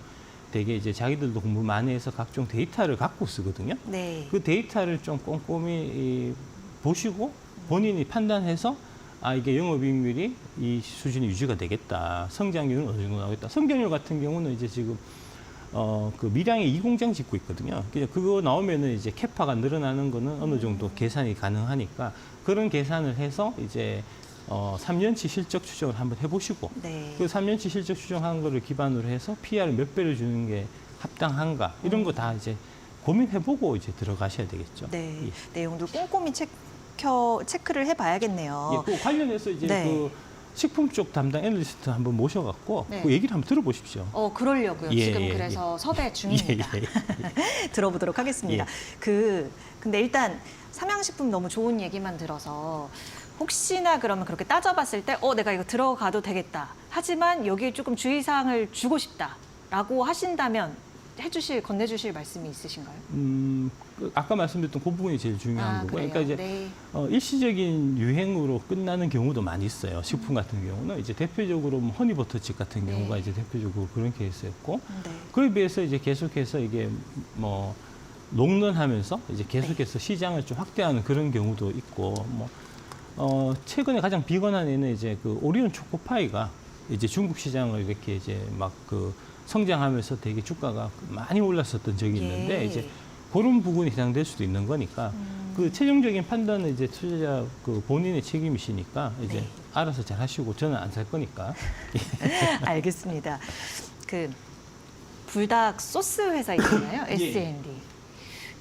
Speaker 3: 되게 이제 자기들도 공부 많이 해서 각종 데이터를 갖고 쓰거든요.
Speaker 1: 네.
Speaker 3: 그 데이터를 좀 꼼꼼히 보시고 본인이 판단해서 이게 영업이익률이 이 수준이 유지가 되겠다. 성장률은 어느 정도 나오겠다. 성장률 같은 경우는 이제 지금 그 밀양에 2공장 짓고 있거든요. 그거 나오면은 이제 캐파가 늘어나는 거는 어느 정도 계산이 가능하니까 그런 계산을 해서 이제 3년치 실적 추정을 한번 해보시고
Speaker 1: 네.
Speaker 3: 그 3년치 실적 추정한 거를 기반으로 해서 PR을 몇 배를 주는 게 합당한가 이런 거 다 이제 고민해보고 이제 들어가셔야 되겠죠.
Speaker 1: 네.
Speaker 3: 예.
Speaker 1: 내용도 꼼꼼히 체크를 해봐야겠네요.
Speaker 3: 예, 그 관련해서 이제
Speaker 1: 네.
Speaker 3: 그 식품 쪽 담당 애널리스트 한번 모셔갖고
Speaker 1: 네.
Speaker 3: 그 얘기를 한번 들어보십시오.
Speaker 1: 그러려고요.
Speaker 3: 예,
Speaker 1: 지금
Speaker 3: 예,
Speaker 1: 그래서 섭외 중입니다.
Speaker 3: 예.
Speaker 1: 들어보도록 하겠습니다. 근데 일단 삼양식품 너무 좋은 얘기만 들어서 혹시나 그러면 그렇게 따져봤을 때 내가 이거 들어가도 되겠다. 하지만 여기에 조금 주의사항을 주고 싶다라고 하신다면 건네주실 말씀이 있으신가요?
Speaker 3: 아까 말씀드렸던 그 부분이 제일 중요한 거고.
Speaker 1: 그래요?
Speaker 3: 그러니까 이제
Speaker 1: 네.
Speaker 3: 일시적인 유행으로 끝나는 경우도 많이 있어요. 식품 같은 경우는 이제 대표적으로 뭐 허니버터칩 같은 경우가
Speaker 1: 네.
Speaker 3: 이제 대표적으로 그런 케이스였고,
Speaker 1: 네.
Speaker 3: 그에 비해서 이제 계속해서 이게 뭐 롱런하면서 이제 계속해서 시장을 좀 확대하는 그런 경우도 있고, 최근에 가장 비건한 예는 이제 그 오리온 초코파이가 이제 중국 시장을 이렇게 이제 막 성장하면서 되게 주가가 많이 올랐었던 적이 있는데
Speaker 1: 예.
Speaker 3: 이제 그런 부분이 해당될 수도 있는 거니까 그 최종적인 판단은 이제 투자자 본인의 책임이시니까 이제
Speaker 1: 네.
Speaker 3: 알아서 잘 하시고 저는 안 살 거니까.
Speaker 1: 알겠습니다. 그 불닭 소스 회사 있잖아요.
Speaker 3: 예.
Speaker 1: S&D.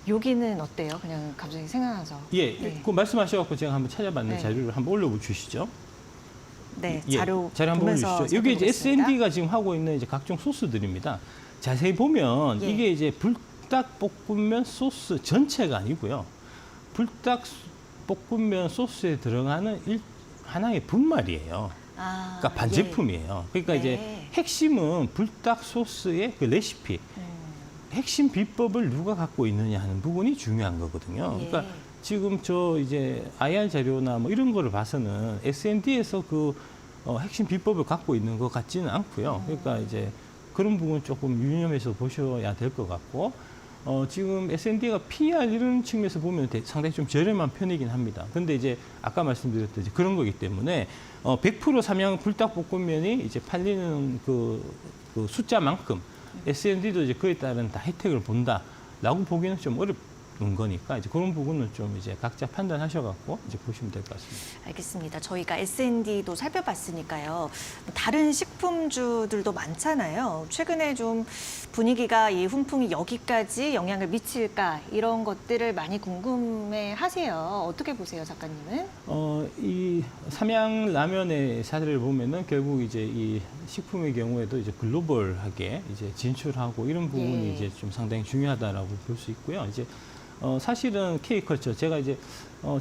Speaker 1: 여기는 어때요? 그냥 갑자기 생각나서.
Speaker 3: 예,
Speaker 1: 네.
Speaker 3: 그 말씀하셔갖고 제가 한번 찾아봤는
Speaker 1: 네.
Speaker 3: 자료를 한번 올려주시죠.
Speaker 1: 네,
Speaker 3: 예,
Speaker 1: 자료
Speaker 3: 한번
Speaker 1: 보면서
Speaker 3: 올려주시죠. 여기 이제
Speaker 1: 살펴보겠습니다.
Speaker 3: S&D가 지금 하고 있는 이제 각종 소스들입니다. 자세히 보면
Speaker 1: 예.
Speaker 3: 이게 이제 불닭볶음면 소스 전체가 아니고요. 불닭볶음면 소스에 들어가는 하나의 분말이에요.
Speaker 1: 아,
Speaker 3: 그러니까 반제품이에요. 그러니까
Speaker 1: 네.
Speaker 3: 이제 핵심은 불닭 소스의 그 레시피, 핵심 비법을 누가 갖고 있느냐 하는 부분이 중요한 거거든요.
Speaker 1: 예.
Speaker 3: 그러니까 지금 저 이제 IR 자료나 뭐 이런 거를 봐서는 S&D에서 그 핵심 비법을 갖고 있는 것 같지는 않고요. 그러니까 이제 그런 부분 조금 유념해서 보셔야 될 것 같고, 지금 S&D가 PR 이런 측면에서 보면 상당히 좀 저렴한 편이긴 합니다. 근데 이제 아까 말씀드렸듯이 그런 거기 때문에 100% 삼양 불닭볶음면이 이제 팔리는 그 숫자만큼 S&D도 이제 그에 따른 다 혜택을 본다라고 보기는 좀 어렵은 거니까 이제 그런 부분은 좀 이제 각자 판단하셔갖고 이제 보시면 될 것 같습니다.
Speaker 1: 알겠습니다. 저희가 S&D도 살펴봤으니까요. 다른 식품주들도 많잖아요. 최근에 좀 분위기가 이 훈풍이 여기까지 영향을 미칠까 이런 것들을 많이 궁금해하세요. 어떻게 보세요, 작가님은?
Speaker 3: 이 삼양 라면의 사례를 보면은 결국 이제 이 식품의 경우에도 이제 글로벌하게 이제 진출하고 이런 부분이
Speaker 1: 예.
Speaker 3: 이제 좀 상당히 중요하다라고 볼 수 있고요. 이제 사실은 K컬처 제가 이제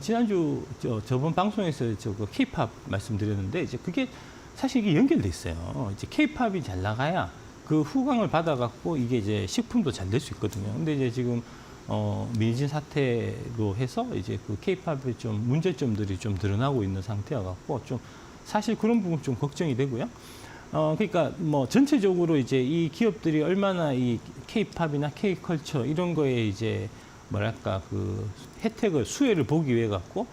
Speaker 3: 지난주 저번 방송에서 저거 K-팝 말씀드렸는데 이제 그게 사실 이게 연결돼 있어요. 이제 K-팝이 잘 나가야 그 후광을 받아갖고 이게 이제 식품도 잘 될 수 있거든요. 근데 이제 지금 미진 사태로 해서 이제 그 K-팝의 좀 문제점들이 좀 드러나고 있는 상태여갖고 좀 사실 그런 부분 좀 걱정이 되고요. 그러니까 뭐 전체적으로 이제 이 기업들이 얼마나 이 K-팝이나 K-컬처 이런 거에 이제 뭐랄까 그 혜택을 수혜를 보기 위해 갖고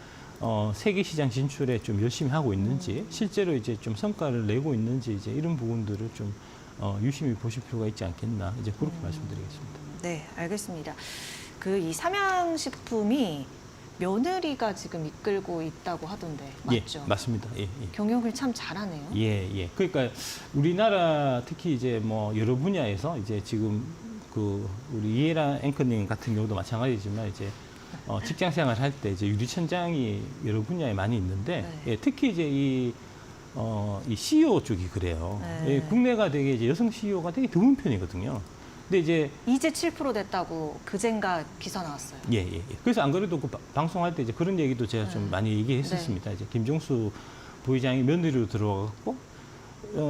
Speaker 3: 세계 시장 진출에 좀 열심히 하고 있는지 실제로 이제 좀 성과를 내고 있는지 이제 이런 부분들을 좀 유심히 보실 필요가 있지 않겠나 이제 그렇게 말씀드리겠습니다.
Speaker 1: 네, 알겠습니다. 그 이 삼양식품이 며느리가 지금 이끌고 있다고 하던데 맞죠?
Speaker 3: 예, 맞습니다. 예, 예.
Speaker 1: 경영을 참 잘하네요.
Speaker 3: 예, 예. 그러니까 우리나라 특히 이제 뭐 여러 분야에서 이제 지금 그 우리 이해라 앵커님 같은 경우도 마찬가지지만 이제 직장 생활 할 때 이제 유리천장이 여러 분야에 많이 있는데
Speaker 1: 네.
Speaker 3: 예, 특히 이제 이 CEO 쪽이 그래요.
Speaker 1: 네.
Speaker 3: 예, 국내가 되게 이제 여성 CEO가 되게 드문 편이거든요. 근데
Speaker 1: 이제 7% 됐다고 그젠가 기사 나왔어요.
Speaker 3: 예, 예, 예. 그래서 안 그래도 그 방송할 때 이제 그런 얘기도 제가 좀 많이 얘기했었습니다. 이제 김종수 부회장이 며느리로 들어와갖고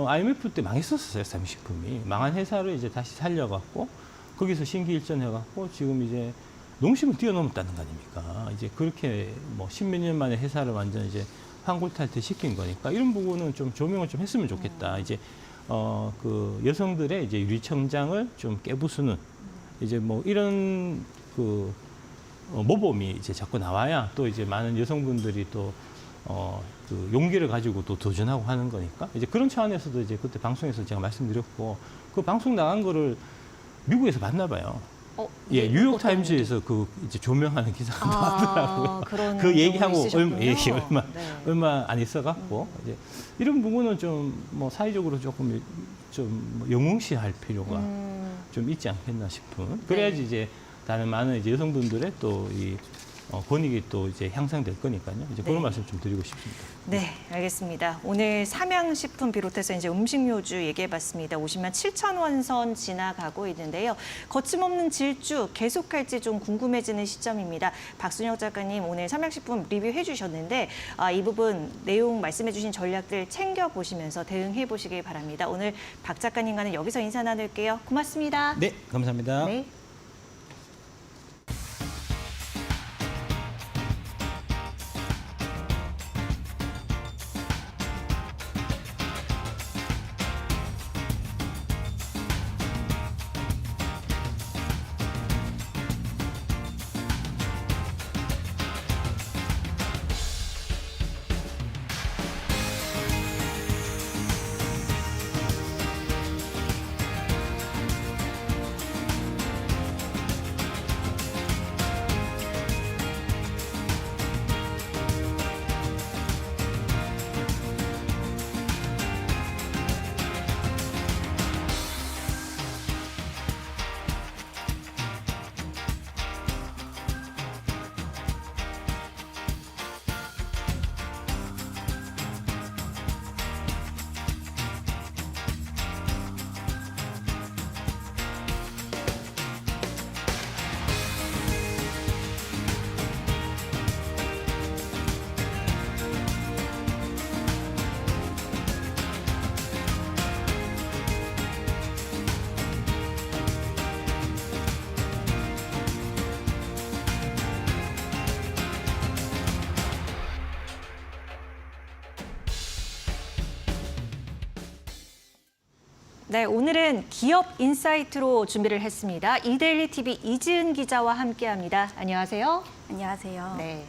Speaker 3: IMF 때 망했었어요, 삼식품이. 망한 회사를 이제 다시 살려갖고 거기서 신기일전해갖고 지금 이제 농심을 뛰어넘었다는 거 아닙니까? 이제 그렇게 뭐 십몇 년 만에 회사를 완전 이제 환골탈퇴 시킨 거니까 이런 부분은 좀 조명을 좀 했으면 좋겠다. 이제 그 여성들의 이제 유리천장을 좀 깨부수는 이제 뭐 이런 그 모범이 이제 자꾸 나와야 또 이제 많은 여성분들이 또 그 용기를 가지고 또 도전하고 하는 거니까 이제 그런 차원에서도 이제 그때 방송에서 제가 말씀드렸고 그 방송 나간 거를 미국에서 봤나 봐요. 예, 뉴욕
Speaker 1: 어떤
Speaker 3: 타임즈에서 그 이제 조명하는 기사가 나왔더라고요.
Speaker 1: 그런
Speaker 3: 그 얘기하고
Speaker 1: 경험이
Speaker 3: 얼마 안 있어갖고 이제 이런 부분은 좀 뭐 사회적으로 조금 좀 영웅시할 필요가 좀 있지 않겠나 싶은. 그래야지 이제 다른 많은 이제 여성분들의 또 이 권익이 또 이제 향상될 거니까요. 이제 그런 말씀 좀 드리고 싶습니다.
Speaker 1: 네, 알겠습니다. 오늘 삼양식품 비롯해서 이제 음식료주 얘기해봤습니다. 50만 7천 원 선 지나가고 있는데요. 거침없는 질주 계속할지 좀 궁금해지는 시점입니다. 박순혁 작가님 오늘 삼양식품 리뷰해 주셨는데 이 부분 내용 말씀해 주신 전략들 챙겨보시면서 대응해 보시길 바랍니다. 오늘 박 작가님과는 여기서 인사 나눌게요. 고맙습니다.
Speaker 3: 네, 감사합니다.
Speaker 1: 네. 네, 오늘은 기업 인사이트로 준비를 했습니다. 이데일리 TV 이지은 기자와 함께합니다. 안녕하세요.
Speaker 4: 안녕하세요.
Speaker 1: 네,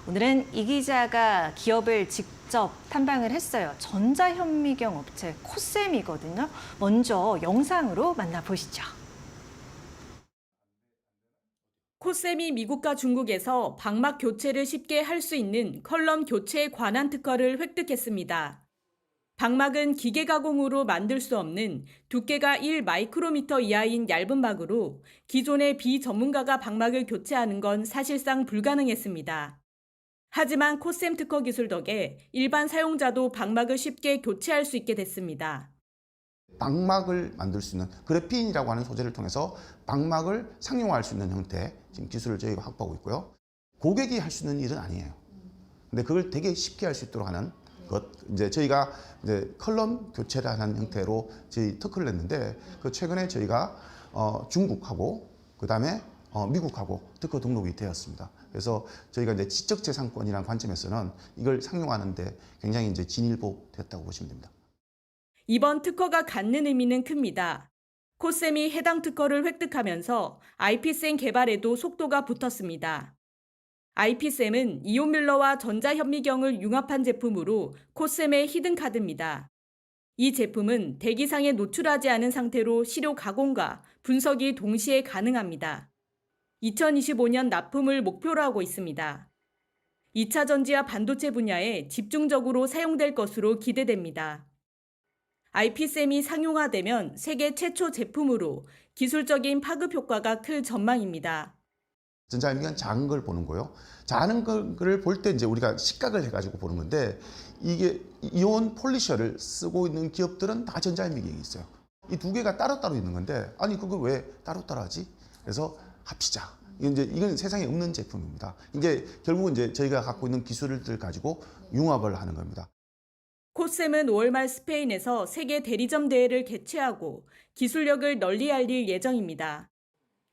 Speaker 1: 오늘은 이 기자가 기업을 직접 탐방을 했어요. 전자현미경 업체 코셈이거든요. 먼저 영상으로 만나보시죠.
Speaker 5: 코셈이 미국과 중국에서 방막 교체를 쉽게 할 수 있는 컬럼 교체 관한 특허를 획득했습니다. 방막은 기계 가공으로 만들 수 없는 두께가 1마이크로미터 이하인 얇은 막으로 기존의 비전문가가 방막을 교체하는 건 사실상 불가능했습니다. 하지만 코셈 특허 기술 덕에 일반 사용자도 방막을 쉽게 교체할 수 있게 됐습니다.
Speaker 6: 방막을 만들 수 있는 그래핀이라고 하는 소재를 통해서 방막을 상용화할 수 있는 형태 지금 기술을 저희가 확보하고 있고요. 고객이 할 수 있는 일은 아니에요. 근데 그걸 되게 쉽게 할 수 있도록 하는 것, 이제 저희가 이제 컬럼 교체라는 형태로 저희 특허를 냈는데 그 최근에 저희가 중국하고 그다음에 미국하고 특허 등록이 되었습니다. 그래서 저희가 이제 지적재산권이라는 관점에서는 이걸 상용하는데 굉장히 이제 진일보됐다고 보시면 됩니다.
Speaker 5: 이번 특허가 갖는 의미는 큽니다. 코셈이 해당 특허를 획득하면서 IP셈 개발에도 속도가 붙었습니다. IP셈은 이온뮬러와 전자현미경을 융합한 제품으로 코셈의 히든카드입니다. 이 제품은 대기상에 노출하지 않은 상태로 시료 가공과 분석이 동시에 가능합니다. 2025년 납품을 목표로 하고 있습니다. 2차 전지와 반도체 분야에 집중적으로 사용될 것으로 기대됩니다. IP셈이 상용화되면 세계 최초 제품으로 기술적인 파급 효과가 클 전망입니다.
Speaker 6: 전자현미경은 작은 걸 보는 거요. 작은 걸 볼 때 이제 우리가 시각을 해가지고 보는 건데 이게 이온 폴리셔를 쓰고 있는 기업들은 다 전자현미경이 있어요. 이 두 개가 따로따로 있는 건데 아니 그걸 왜 따로따로 하지? 그래서 합치자. 이건 세상에 없는 제품입니다. 이게 결국은 이제 저희가 갖고 있는 기술들 가지고 융합을 하는 겁니다.
Speaker 5: 코셈은 5월 말 스페인에서 세계 대리점 대회를 개최하고 기술력을 널리 알릴 예정입니다.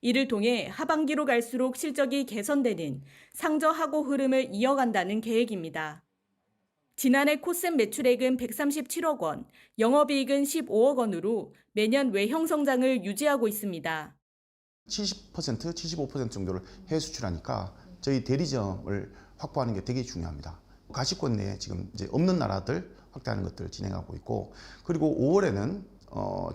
Speaker 5: 이를 통해 하반기로 갈수록 실적이 개선되는 상저하고 흐름을 이어간다는 계획입니다. 지난해 코셈 매출액은 137억 원, 영업이익은 15억 원으로 매년 외형 성장을 유지하고 있습니다.
Speaker 6: 70%, 75% 정도를 해외 수출하니까 저희 대리점을 확보하는 게 되게 중요합니다. 가시권 내에 지금 이제 없는 나라들 확대하는 것들을 진행하고 있고 그리고 5월에는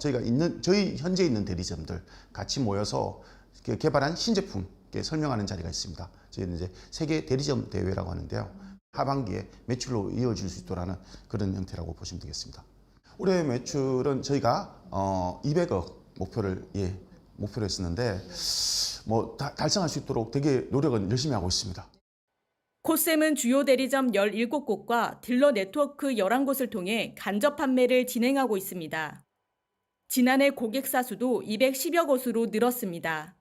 Speaker 6: 저희가 저희 현재 있는 대리점들 같이 모여서 개발한 신제품 설명하는 자리가 있습니다. 저희는 이제 세계 대리점 대회라고 하는데요. 하반기에 매출로 이어질 수 있도록 하는 그런 형태라고 보시면 되겠습니다. 올해 매출은 저희가 200억 목표로 했었는데 달성할 수 있도록 되게 노력은 열심히 하고 있습니다.
Speaker 5: 코셈은 주요 대리점 17곳과 딜러 네트워크 11곳을 통해 간접 판매를 진행하고 있습니다. 지난해 고객사 수도 210여 곳으로 늘었습니다.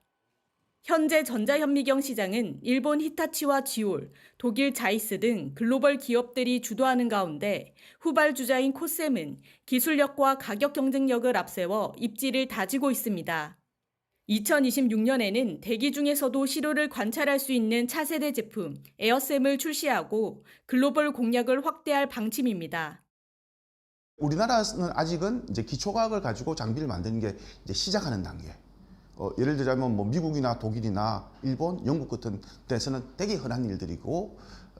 Speaker 5: 현재 전자현미경 시장은 일본 히타치와 지올, 독일 자이스 등 글로벌 기업들이 주도하는 가운데 후발주자인 코셈은 기술력과 가격 경쟁력을 앞세워 입지를 다지고 있습니다. 2026년에는 대기 중에서도 시료를 관찰할 수 있는 차세대 제품 에어셈을 출시하고 글로벌 공략을 확대할 방침입니다.
Speaker 6: 우리나라는 아직은 이제 기초과학을 가지고 장비를 만드는 게 이제 시작하는 단계. 예를 들자면 뭐 미국이나 독일이나 일본, 영국 같은 데서는 되게 흔한 일들이고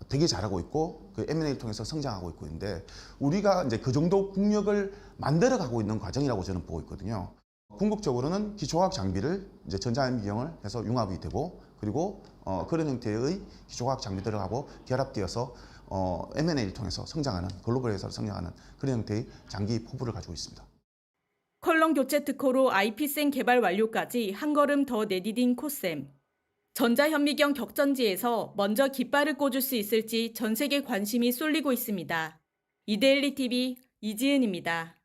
Speaker 6: 되게 잘하고 있고 그 M&A를 통해서 성장하고 있고 있는데 우리가 이제 그 정도 국력을 만들어 가고 있는 과정이라고 저는 보고 있거든요. 궁극적으로는 기초과학 장비를 이제 전자현미경을 해서 융합이 되고 그리고 그런 형태의 기초과학 장비들하고 결합되어서 M&A를 통해서 성장하는 글로벌 회사로 성장하는 그런 형태의 장기 포부를 가지고 있습니다.
Speaker 5: 컬럼 교체 특허로 IP셈 개발 완료까지 한 걸음 더 내디딘 코셈. 전자현미경 격전지에서 먼저 깃발을 꽂을 수 있을지 전 세계 관심이 쏠리고 있습니다. 이데일리 TV 이지은입니다.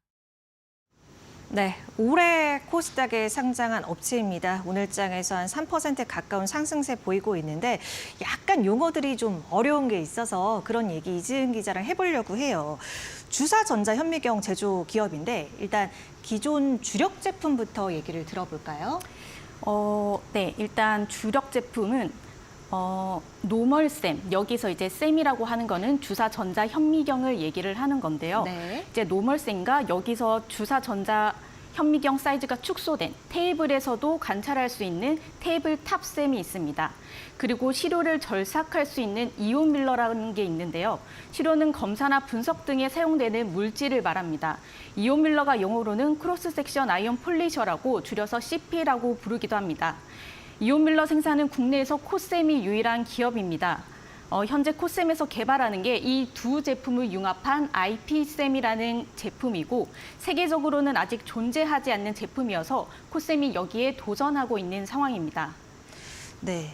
Speaker 1: 네, 올해 코스닥에 상장한 업체입니다. 오늘 장에서 한 3% 가까운 상승세 보이고 있는데 약간 용어들이 좀 어려운 게 있어서 그런 얘기 이지은 기자랑 해보려고 해요. 주사 전자현미경 제조 기업인데 일단 기존 주력 제품부터 얘기를 들어볼까요?
Speaker 4: 네, 일단 주력 제품은 노멀셈, 여기서 이제 셈이라고 하는 거는 주사 전자 현미경을 얘기를 하는 건데요.
Speaker 1: 네.
Speaker 4: 이제 노멀셈과 여기서 주사 전자 현미경 사이즈가 축소된 테이블에서도 관찰할 수 있는 테이블탑 셈이 있습니다. 그리고 시료를 절삭할 수 있는 이온 밀러라는 게 있는데요. 시료는 검사나 분석 등에 사용되는 물질을 말합니다. 이온 밀러가 영어로는 크로스 섹션 아이온 폴리셔라고 줄여서 CP라고 부르기도 합니다. 이온 밀러 생산은 국내에서 코셈이 유일한 기업입니다. 현재 코셈에서 개발하는 게 이 두 제품을 융합한 IP셈이라는 제품이고 세계적으로는 아직 존재하지 않는 제품이어서 코셈이 여기에 도전하고 있는 상황입니다.
Speaker 1: 네.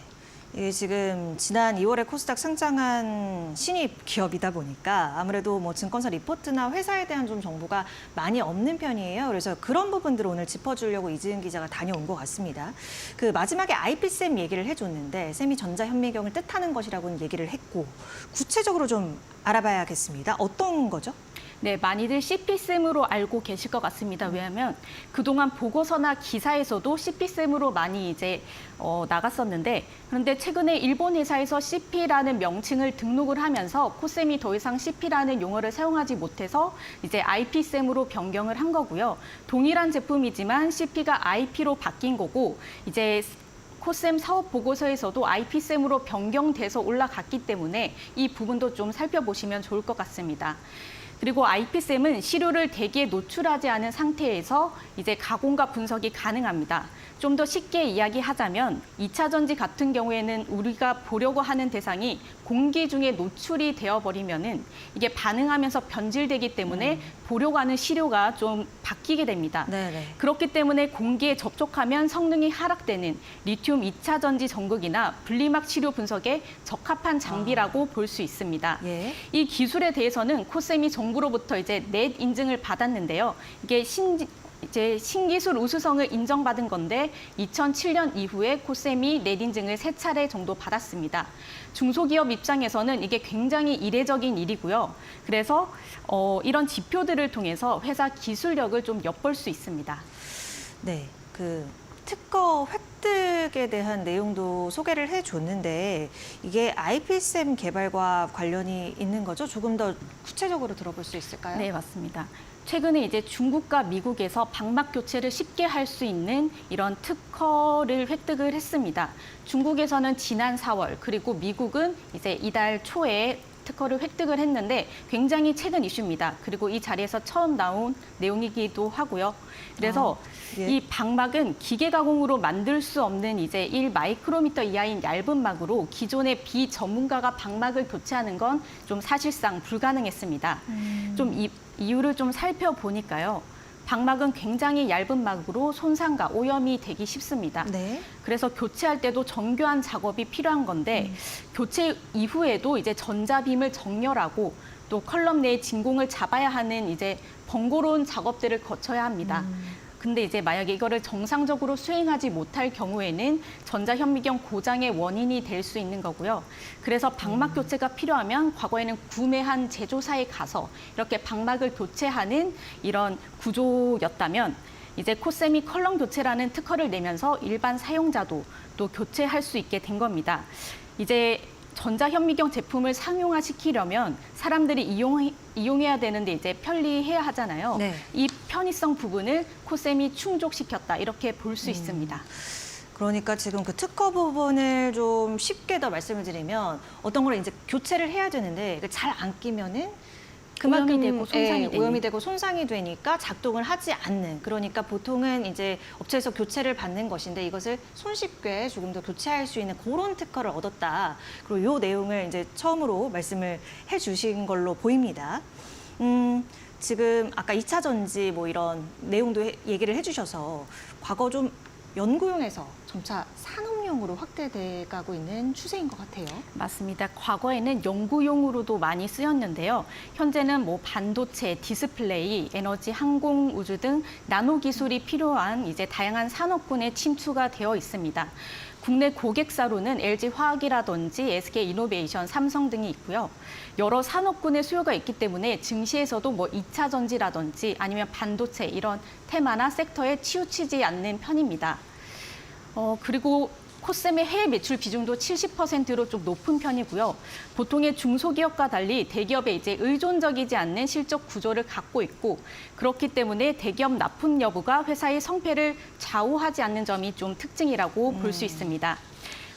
Speaker 1: 이게 지금 지난 2월에 코스닥 상장한 신입 기업이다 보니까 아무래도 뭐 증권사 리포트나 회사에 대한 좀 정보가 많이 없는 편이에요. 그래서 그런 부분들을 오늘 짚어주려고 이지은 기자가 다녀온 것 같습니다. 그 마지막에 IP셈 얘기를 해줬는데 셈이 전자현미경을 뜻하는 것이라고는 얘기를 했고 구체적으로 좀 알아봐야겠습니다. 어떤 거죠?
Speaker 4: 네, 많이들 CP셈으로 알고 계실 것 같습니다. 왜냐하면 그동안 보고서나 기사에서도 CP셈으로 많이 이제 나갔었는데 그런데 최근에 일본 회사에서 CP라는 명칭을 등록을 하면서 코셈이 더 이상 CP라는 용어를 사용하지 못해서 이제 IP셈으로 변경을 한 거고요. 동일한 제품이지만 CP가 IP로 바뀐 거고 이제 코셈 사업 보고서에서도 IP셈으로 변경돼서 올라갔기 때문에 이 부분도 좀 살펴보시면 좋을 것 같습니다. 그리고 IP셈은 시료를 대기에 노출하지 않은 상태에서 이제 가공과 분석이 가능합니다. 좀 더 쉽게 이야기하자면 2차 전지 같은 경우에는 우리가 보려고 하는 대상이 공기 중에 노출이 되어버리면은 이게 반응하면서 변질되기 때문에 보려고 하는 시료가 좀 바뀌게 됩니다.
Speaker 1: 네네.
Speaker 4: 그렇기 때문에 공기에 접촉하면 성능이 하락되는 리튬 2차 전지 전극이나 분리막 시료 분석에 적합한 장비라고 볼 수 있습니다.
Speaker 1: 예.
Speaker 4: 이 기술에 대해서는 코셈이 정부로부터 이제 넷 인증을 받았는데요. 이게 이제 신기술 우수성을 인정받은 건데 2007년 이후에 코셈이 넷 인증을 3차례 정도 받았습니다. 중소기업 입장에서는 이게 굉장히 이례적인 일이고요. 그래서 이런 지표들을 통해서 회사 기술력을 좀 엿볼 수 있습니다.
Speaker 1: 네. 그 특허 획득에 대한 내용도 소개를 해줬는데 이게 IP셈 개발과 관련이 있는 거죠? 조금 더 구체적으로 들어볼 수 있을까요?
Speaker 4: 네, 맞습니다. 최근에 이제 중국과 미국에서 방막 교체를 쉽게 할 수 있는 이런 특허를 획득을 했습니다. 중국에서는 지난 4월, 그리고 미국은 이제 이달 초에 특허를 획득을 했는데 굉장히 최근 이슈입니다. 그리고 이 자리에서 처음 나온 내용이기도 하고요. 그래서
Speaker 1: 예.
Speaker 4: 이 방막은 기계 가공으로 만들 수 없는 이제 1마이크로미터 이하인 얇은 막으로 기존의 비전문가가 방막을 교체하는 건 좀 사실상 불가능했습니다. 좀 이유를 좀 살펴보니까요. 방막은 굉장히 얇은 막으로 손상과 오염이 되기 쉽습니다.
Speaker 1: 네.
Speaker 4: 그래서 교체할 때도 정교한 작업이 필요한 건데 교체 이후에도 이제 전자빔을 정렬하고 또 컬럼 내에 진공을 잡아야 하는 이제 번거로운 작업들을 거쳐야 합니다. 근데 이제 만약에 이거를 정상적으로 수행하지 못할 경우에는 전자현미경 고장의 원인이 될 수 있는 거고요. 그래서 방막 교체가 필요하면 과거에는 구매한 제조사에 가서 이렇게 방막을 교체하는 이런 구조였다면 이제 코셈이 컬럼 교체라는 특허를 내면서 일반 사용자도 또 교체할 수 있게 된 겁니다. 이제 전자현미경 제품을 상용화시키려면 사람들이 이용해야 되는데 이제 편리해야 하잖아요.
Speaker 1: 네.
Speaker 4: 이 편의성 부분을 코셈이 충족시켰다 이렇게 볼 수 있습니다.
Speaker 1: 그러니까 지금 그 특허 부분을 좀 쉽게 더 말씀을 드리면 어떤 걸 이제 교체를 해야 되는데 잘 안 끼면은
Speaker 4: 오염이 되고 손상이 되는.
Speaker 1: 오염이 되고 손상이 되니까 작동을 하지 않는. 그러니까 보통은 이제 업체에서 교체를 받는 것인데 이것을 손쉽게 조금 더 교체할 수 있는 그런 특허를 얻었다. 그리고 이 내용을 이제 처음으로 말씀을 해주신 걸로 보입니다. 지금 아까 2차 전지 뭐 이런 내용도 얘기를 해주셔서 과거 좀 연구용에서 점차 산업용으로 확대돼 가고 있는 추세인 것 같아요.
Speaker 4: 맞습니다. 과거에는 연구용으로도 많이 쓰였는데요. 현재는 뭐 반도체, 디스플레이, 에너지, 항공, 우주 등 나노 기술이 필요한 이제 다양한 산업군에 침투가 되어 있습니다. 국내 고객사로는 LG화학이라든지 SK이노베이션, 삼성 등이 있고요. 여러 산업군의 수요가 있기 때문에 증시에서도 뭐 2차 전지라든지 아니면 반도체 이런 테마나 섹터에 치우치지 않는 편입니다. 그리고 코셈의 해외 매출 비중도 70%로 좀 높은 편이고요. 보통의 중소기업과 달리 대기업에 이제 의존적이지 않는 실적 구조를 갖고 있고 그렇기 때문에 대기업 납품 여부가 회사의 성패를 좌우하지 않는 점이 좀 특징이라고 볼 수 있습니다.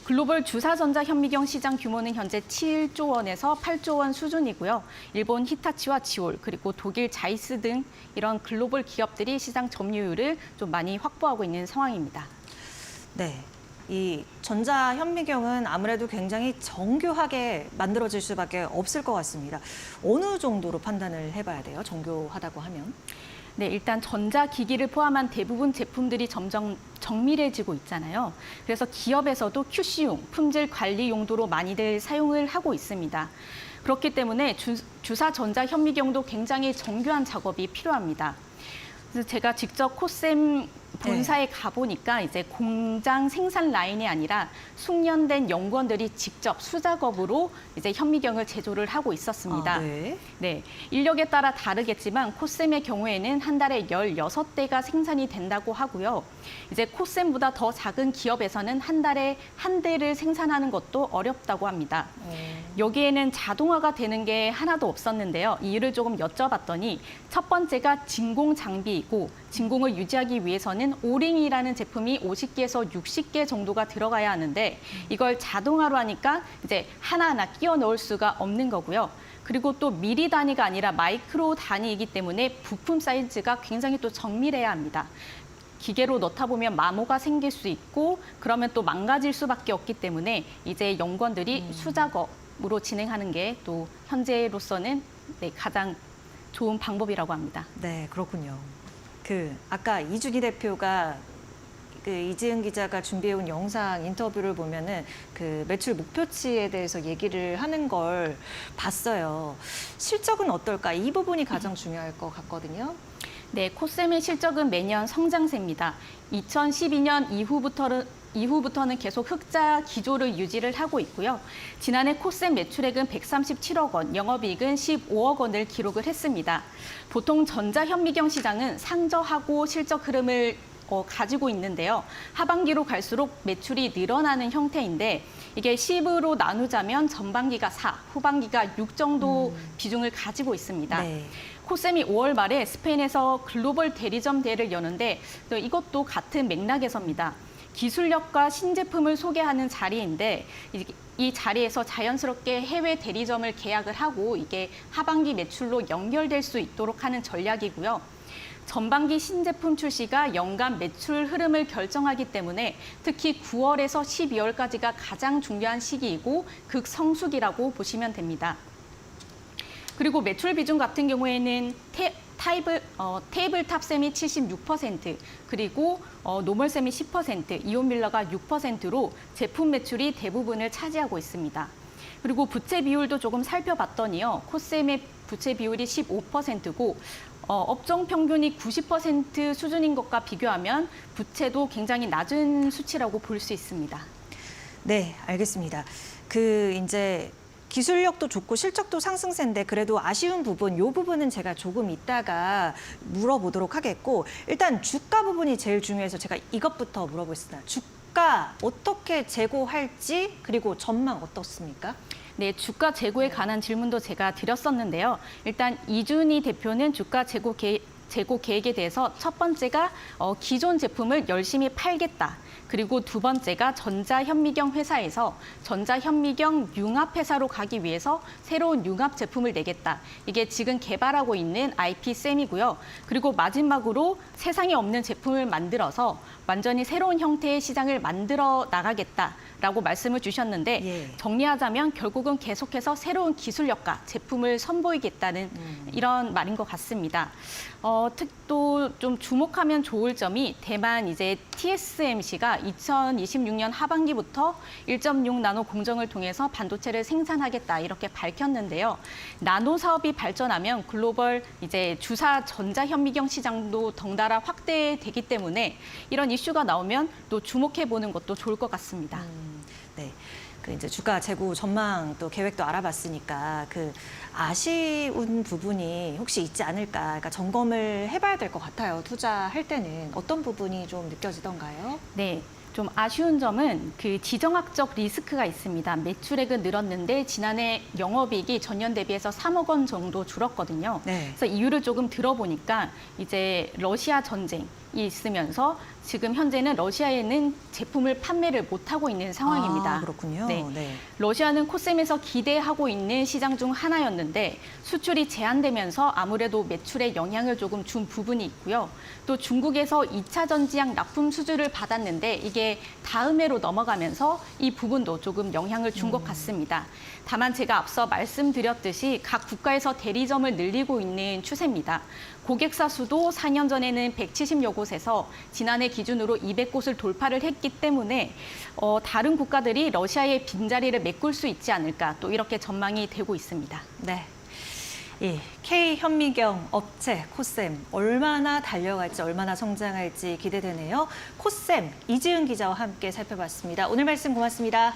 Speaker 4: 글로벌 주사전자 현미경 시장 규모는 현재 7조 원에서 8조 원 수준이고요. 일본 히타치와 지올 그리고 독일 자이스 등 이런 글로벌 기업들이 시장 점유율을 좀 많이 확보하고 있는 상황입니다.
Speaker 1: 네. 이 전자 현미경은 아무래도 굉장히 정교하게 만들어질 수밖에 없을 것 같습니다. 어느 정도로 판단을 해봐야 돼요? 정교하다고 하면?
Speaker 4: 네, 일단 전자기기를 포함한 대부분 제품들이 점점 정밀해지고 있잖아요. 그래서 기업에서도 QC용, 품질 관리 용도로 많이들 사용을 하고 있습니다. 그렇기 때문에 주사 전자 현미경도 굉장히 정교한 작업이 필요합니다. 그래서 제가 직접 코셈 본사에 가보니까 이제 공장 생산 라인이 아니라 숙련된 연구원들이 직접 수작업으로 이제 현미경을 제조를 하고 있었습니다.
Speaker 1: 아, 네.
Speaker 4: 네, 인력에 따라 다르겠지만 코셈의 경우에는 한 달에 16대가 생산이 된다고 하고요. 이제 코셈보다 더 작은 기업에서는 한 달에 한 대를 생산하는 것도 어렵다고 합니다. 여기에는 자동화가 되는 게 하나도 없었는데요. 이유를 조금 여쭤봤더니 첫 번째가 진공 장비이고 진공을 유지하기 위해서는 오링이라는 제품이 50개에서 60개 정도가 들어가야 하는데 이걸 자동화로 하니까 이제 하나하나 끼워 넣을 수가 없는 거고요. 그리고 또 미리 단위가 아니라 마이크로 단위이기 때문에 부품 사이즈가 굉장히 또 정밀해야 합니다. 기계로 넣다 보면 마모가 생길 수 있고 그러면 또 망가질 수밖에 없기 때문에 이제 연구원들이 수작업으로 진행하는 게 또 현재로서는 네, 가장 좋은 방법이라고 합니다.
Speaker 1: 네, 그렇군요. 아까 이준희 대표가 이지은 기자가 준비해온 영상 인터뷰를 보면은 매출 목표치에 대해서 얘기를 하는 걸 봤어요. 실적은 어떨까? 이 부분이 가장 중요할 것 같거든요.
Speaker 4: 네, 코셈의 실적은 매년 성장세입니다. 2012년 이후부터는 계속 흑자 기조를 유지를 하고 있고요. 지난해 코셈 매출액은 137억 원, 영업이익은 15억 원을 기록을 했습니다. 보통 전자현미경 시장은 상저하고 실적 흐름을 가지고 있는데요. 하반기로 갈수록 매출이 늘어나는 형태인데 이게 10으로 나누자면 전반기가 4, 후반기가 6 정도 비중을 가지고 있습니다.
Speaker 1: 네.
Speaker 4: 코셈이 5월 말에 스페인에서 글로벌 대리점 대회를 여는데 이것도 같은 맥락에서입니다. 기술력과 신제품을 소개하는 자리인데 이 자리에서 자연스럽게 해외 대리점을 계약을 하고 이게 하반기 매출로 연결될 수 있도록 하는 전략이고요. 전반기 신제품 출시가 연간 매출 흐름을 결정하기 때문에 특히 9월에서 12월까지가 가장 중요한 시기이고 극성수기라고 보시면 됩니다. 그리고 매출 비중 같은 경우에는 테이블탑 셈이 76%, 그리고 노멀 셈이 10%, 이온밀러가 6%로 제품 매출이 대부분을 차지하고 있습니다. 그리고 부채 비율도 조금 살펴봤더니요. 코셈의 부채 비율이 15%고 업종 평균이 90% 수준인 것과 비교하면 부채도 굉장히 낮은 수치라고 볼 수 있습니다.
Speaker 1: 네, 알겠습니다. 이제 기술력도 좋고 실적도 상승세인데 그래도 아쉬운 부분, 이 부분은 제가 조금 이따가 물어보도록 하겠고 일단 주가 부분이 제일 중요해서 제가 이것부터 물어보겠습니다. 주가 어떻게 재고할지 그리고 전망 어떻습니까?
Speaker 4: 네, 주가 재고에 관한 질문도 제가 드렸었는데요. 일단 이준희 대표는 주가 재고 계획에 대해서 첫 번째가 기존 제품을 열심히 팔겠다. 그리고 두 번째가 전자현미경 회사에서 전자현미경 융합회사로 가기 위해서 새로운 융합 제품을 내겠다. 이게 지금 개발하고 있는 IP쌤이고요. 그리고 마지막으로 세상에 없는 제품을 만들어서 완전히 새로운 형태의 시장을 만들어 나가겠다라고 말씀을 주셨는데
Speaker 1: 예.
Speaker 4: 정리하자면 결국은 계속해서 새로운 기술력과 제품을 선보이겠다는 이런 말인 것 같습니다. 또 좀 주목하면 좋을 점이 대만 이제 TSMC가 2026년 하반기부터 1.6 나노 공정을 통해서 반도체를 생산하겠다 이렇게 밝혔는데요. 나노 사업이 발전하면 글로벌 이제 주사 전자현미경 시장도 덩달아 확대되기 때문에 이런 이슈가 나오면 또 주목해 보는 것도 좋을 것 같습니다.
Speaker 1: 네. 이제 주가 재고 전망 또 계획도 알아봤으니까 아쉬운 부분이 혹시 있지 않을까, 그러니까 점검을 해봐야 될 것 같아요. 투자할 때는 어떤 부분이 좀 느껴지던가요?
Speaker 4: 네. 좀 아쉬운 점은 그 지정학적 리스크가 있습니다. 매출액은 늘었는데 지난해 영업이익이 전년 대비해서 3억 원 정도 줄었거든요.
Speaker 1: 네.
Speaker 4: 그래서 이유를 조금 들어보니까 이제 러시아 전쟁이 있으면서 지금 현재는 러시아에는 제품을 판매를 못하고 있는 상황입니다.
Speaker 1: 아, 그렇군요.
Speaker 4: 네.
Speaker 1: 네.
Speaker 4: 러시아는 코셈에서 기대하고 있는 시장 중 하나였는데 수출이 제한되면서 아무래도 매출에 영향을 조금 준 부분이 있고요. 또 중국에서 2차 전지약 납품 수주를 받았는데 이게 다음 해로 넘어가면서 이 부분도 조금 영향을 준 것 같습니다. 다만 제가 앞서 말씀드렸듯이 각 국가에서 대리점을 늘리고 있는 추세입니다. 고객사 수도 4년 전에는 170여 곳에서 지난해 기준으로 200곳을 돌파를 했기 때문에 다른 국가들이 러시아의 빈자리를 메꿀 수 있지 않을까 또 이렇게 전망이 되고 있습니다.
Speaker 1: 네. 이 K현미경 업체 코셈 얼마나 달려갈지 얼마나 성장할지 기대되네요. 코셈 이지은 기자와 함께 살펴봤습니다. 오늘 말씀 고맙습니다.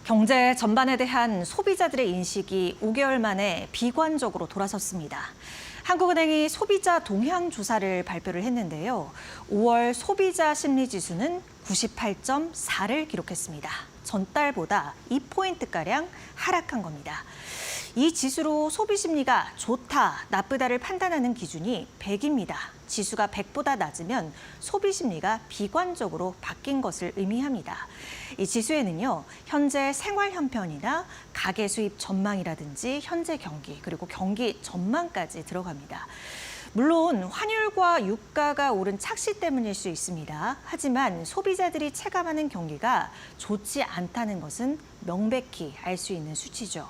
Speaker 1: 경제 전반에 대한 소비자들의 인식이 5개월 만에 비관적으로 돌아섰습니다. 한국은행이 소비자 동향 조사를 발표를 했는데요. 5월 소비자 심리 지수는 98.4를 기록했습니다. 전달보다 2포인트가량 하락한 겁니다. 이 지수로 소비 심리가 좋다, 나쁘다를 판단하는 기준이 100입니다. 지수가 100보다 낮으면 소비 심리가 비관적으로 바뀐 것을 의미합니다. 이 지수에는요, 현재 생활 형편이나 가계 수입 전망이라든지 현재 경기, 그리고 경기 전망까지 들어갑니다. 물론 환율과 유가가 오른 착시 때문일 수 있습니다. 하지만 소비자들이 체감하는 경기가 좋지 않다는 것은 명백히 알 수 있는 수치죠.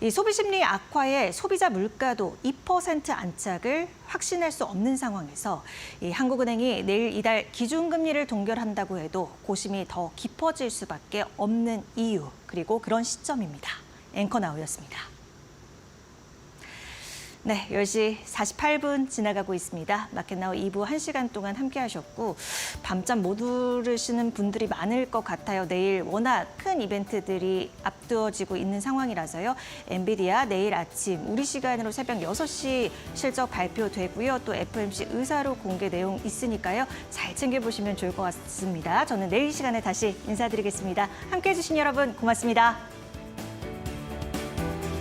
Speaker 1: 이 소비 심리 악화에 소비자 물가도 2% 안착을 확신할 수 없는 상황에서 이 한국은행이 내일 이달 기준금리를 동결한다고 해도 고심이 더 깊어질 수밖에 없는 이유, 그리고 그런 시점입니다. 앵커나우였습니다. 네, 10시 48분 지나가고 있습니다. 마켓나우 2부 1시간 동안 함께 하셨고 밤잠 못 이루시는 분들이 많을 것 같아요. 내일 워낙 큰 이벤트들이 앞두어지고 있는 상황이라서요. 엔비디아 내일 아침 우리 시간으로 새벽 6시 실적 발표되고요. 또 FOMC 의사로 공개 내용 있으니까요. 잘 챙겨보시면 좋을 것 같습니다. 저는 내일 시간에 다시 인사드리겠습니다. 함께해 주신 여러분 고맙습니다.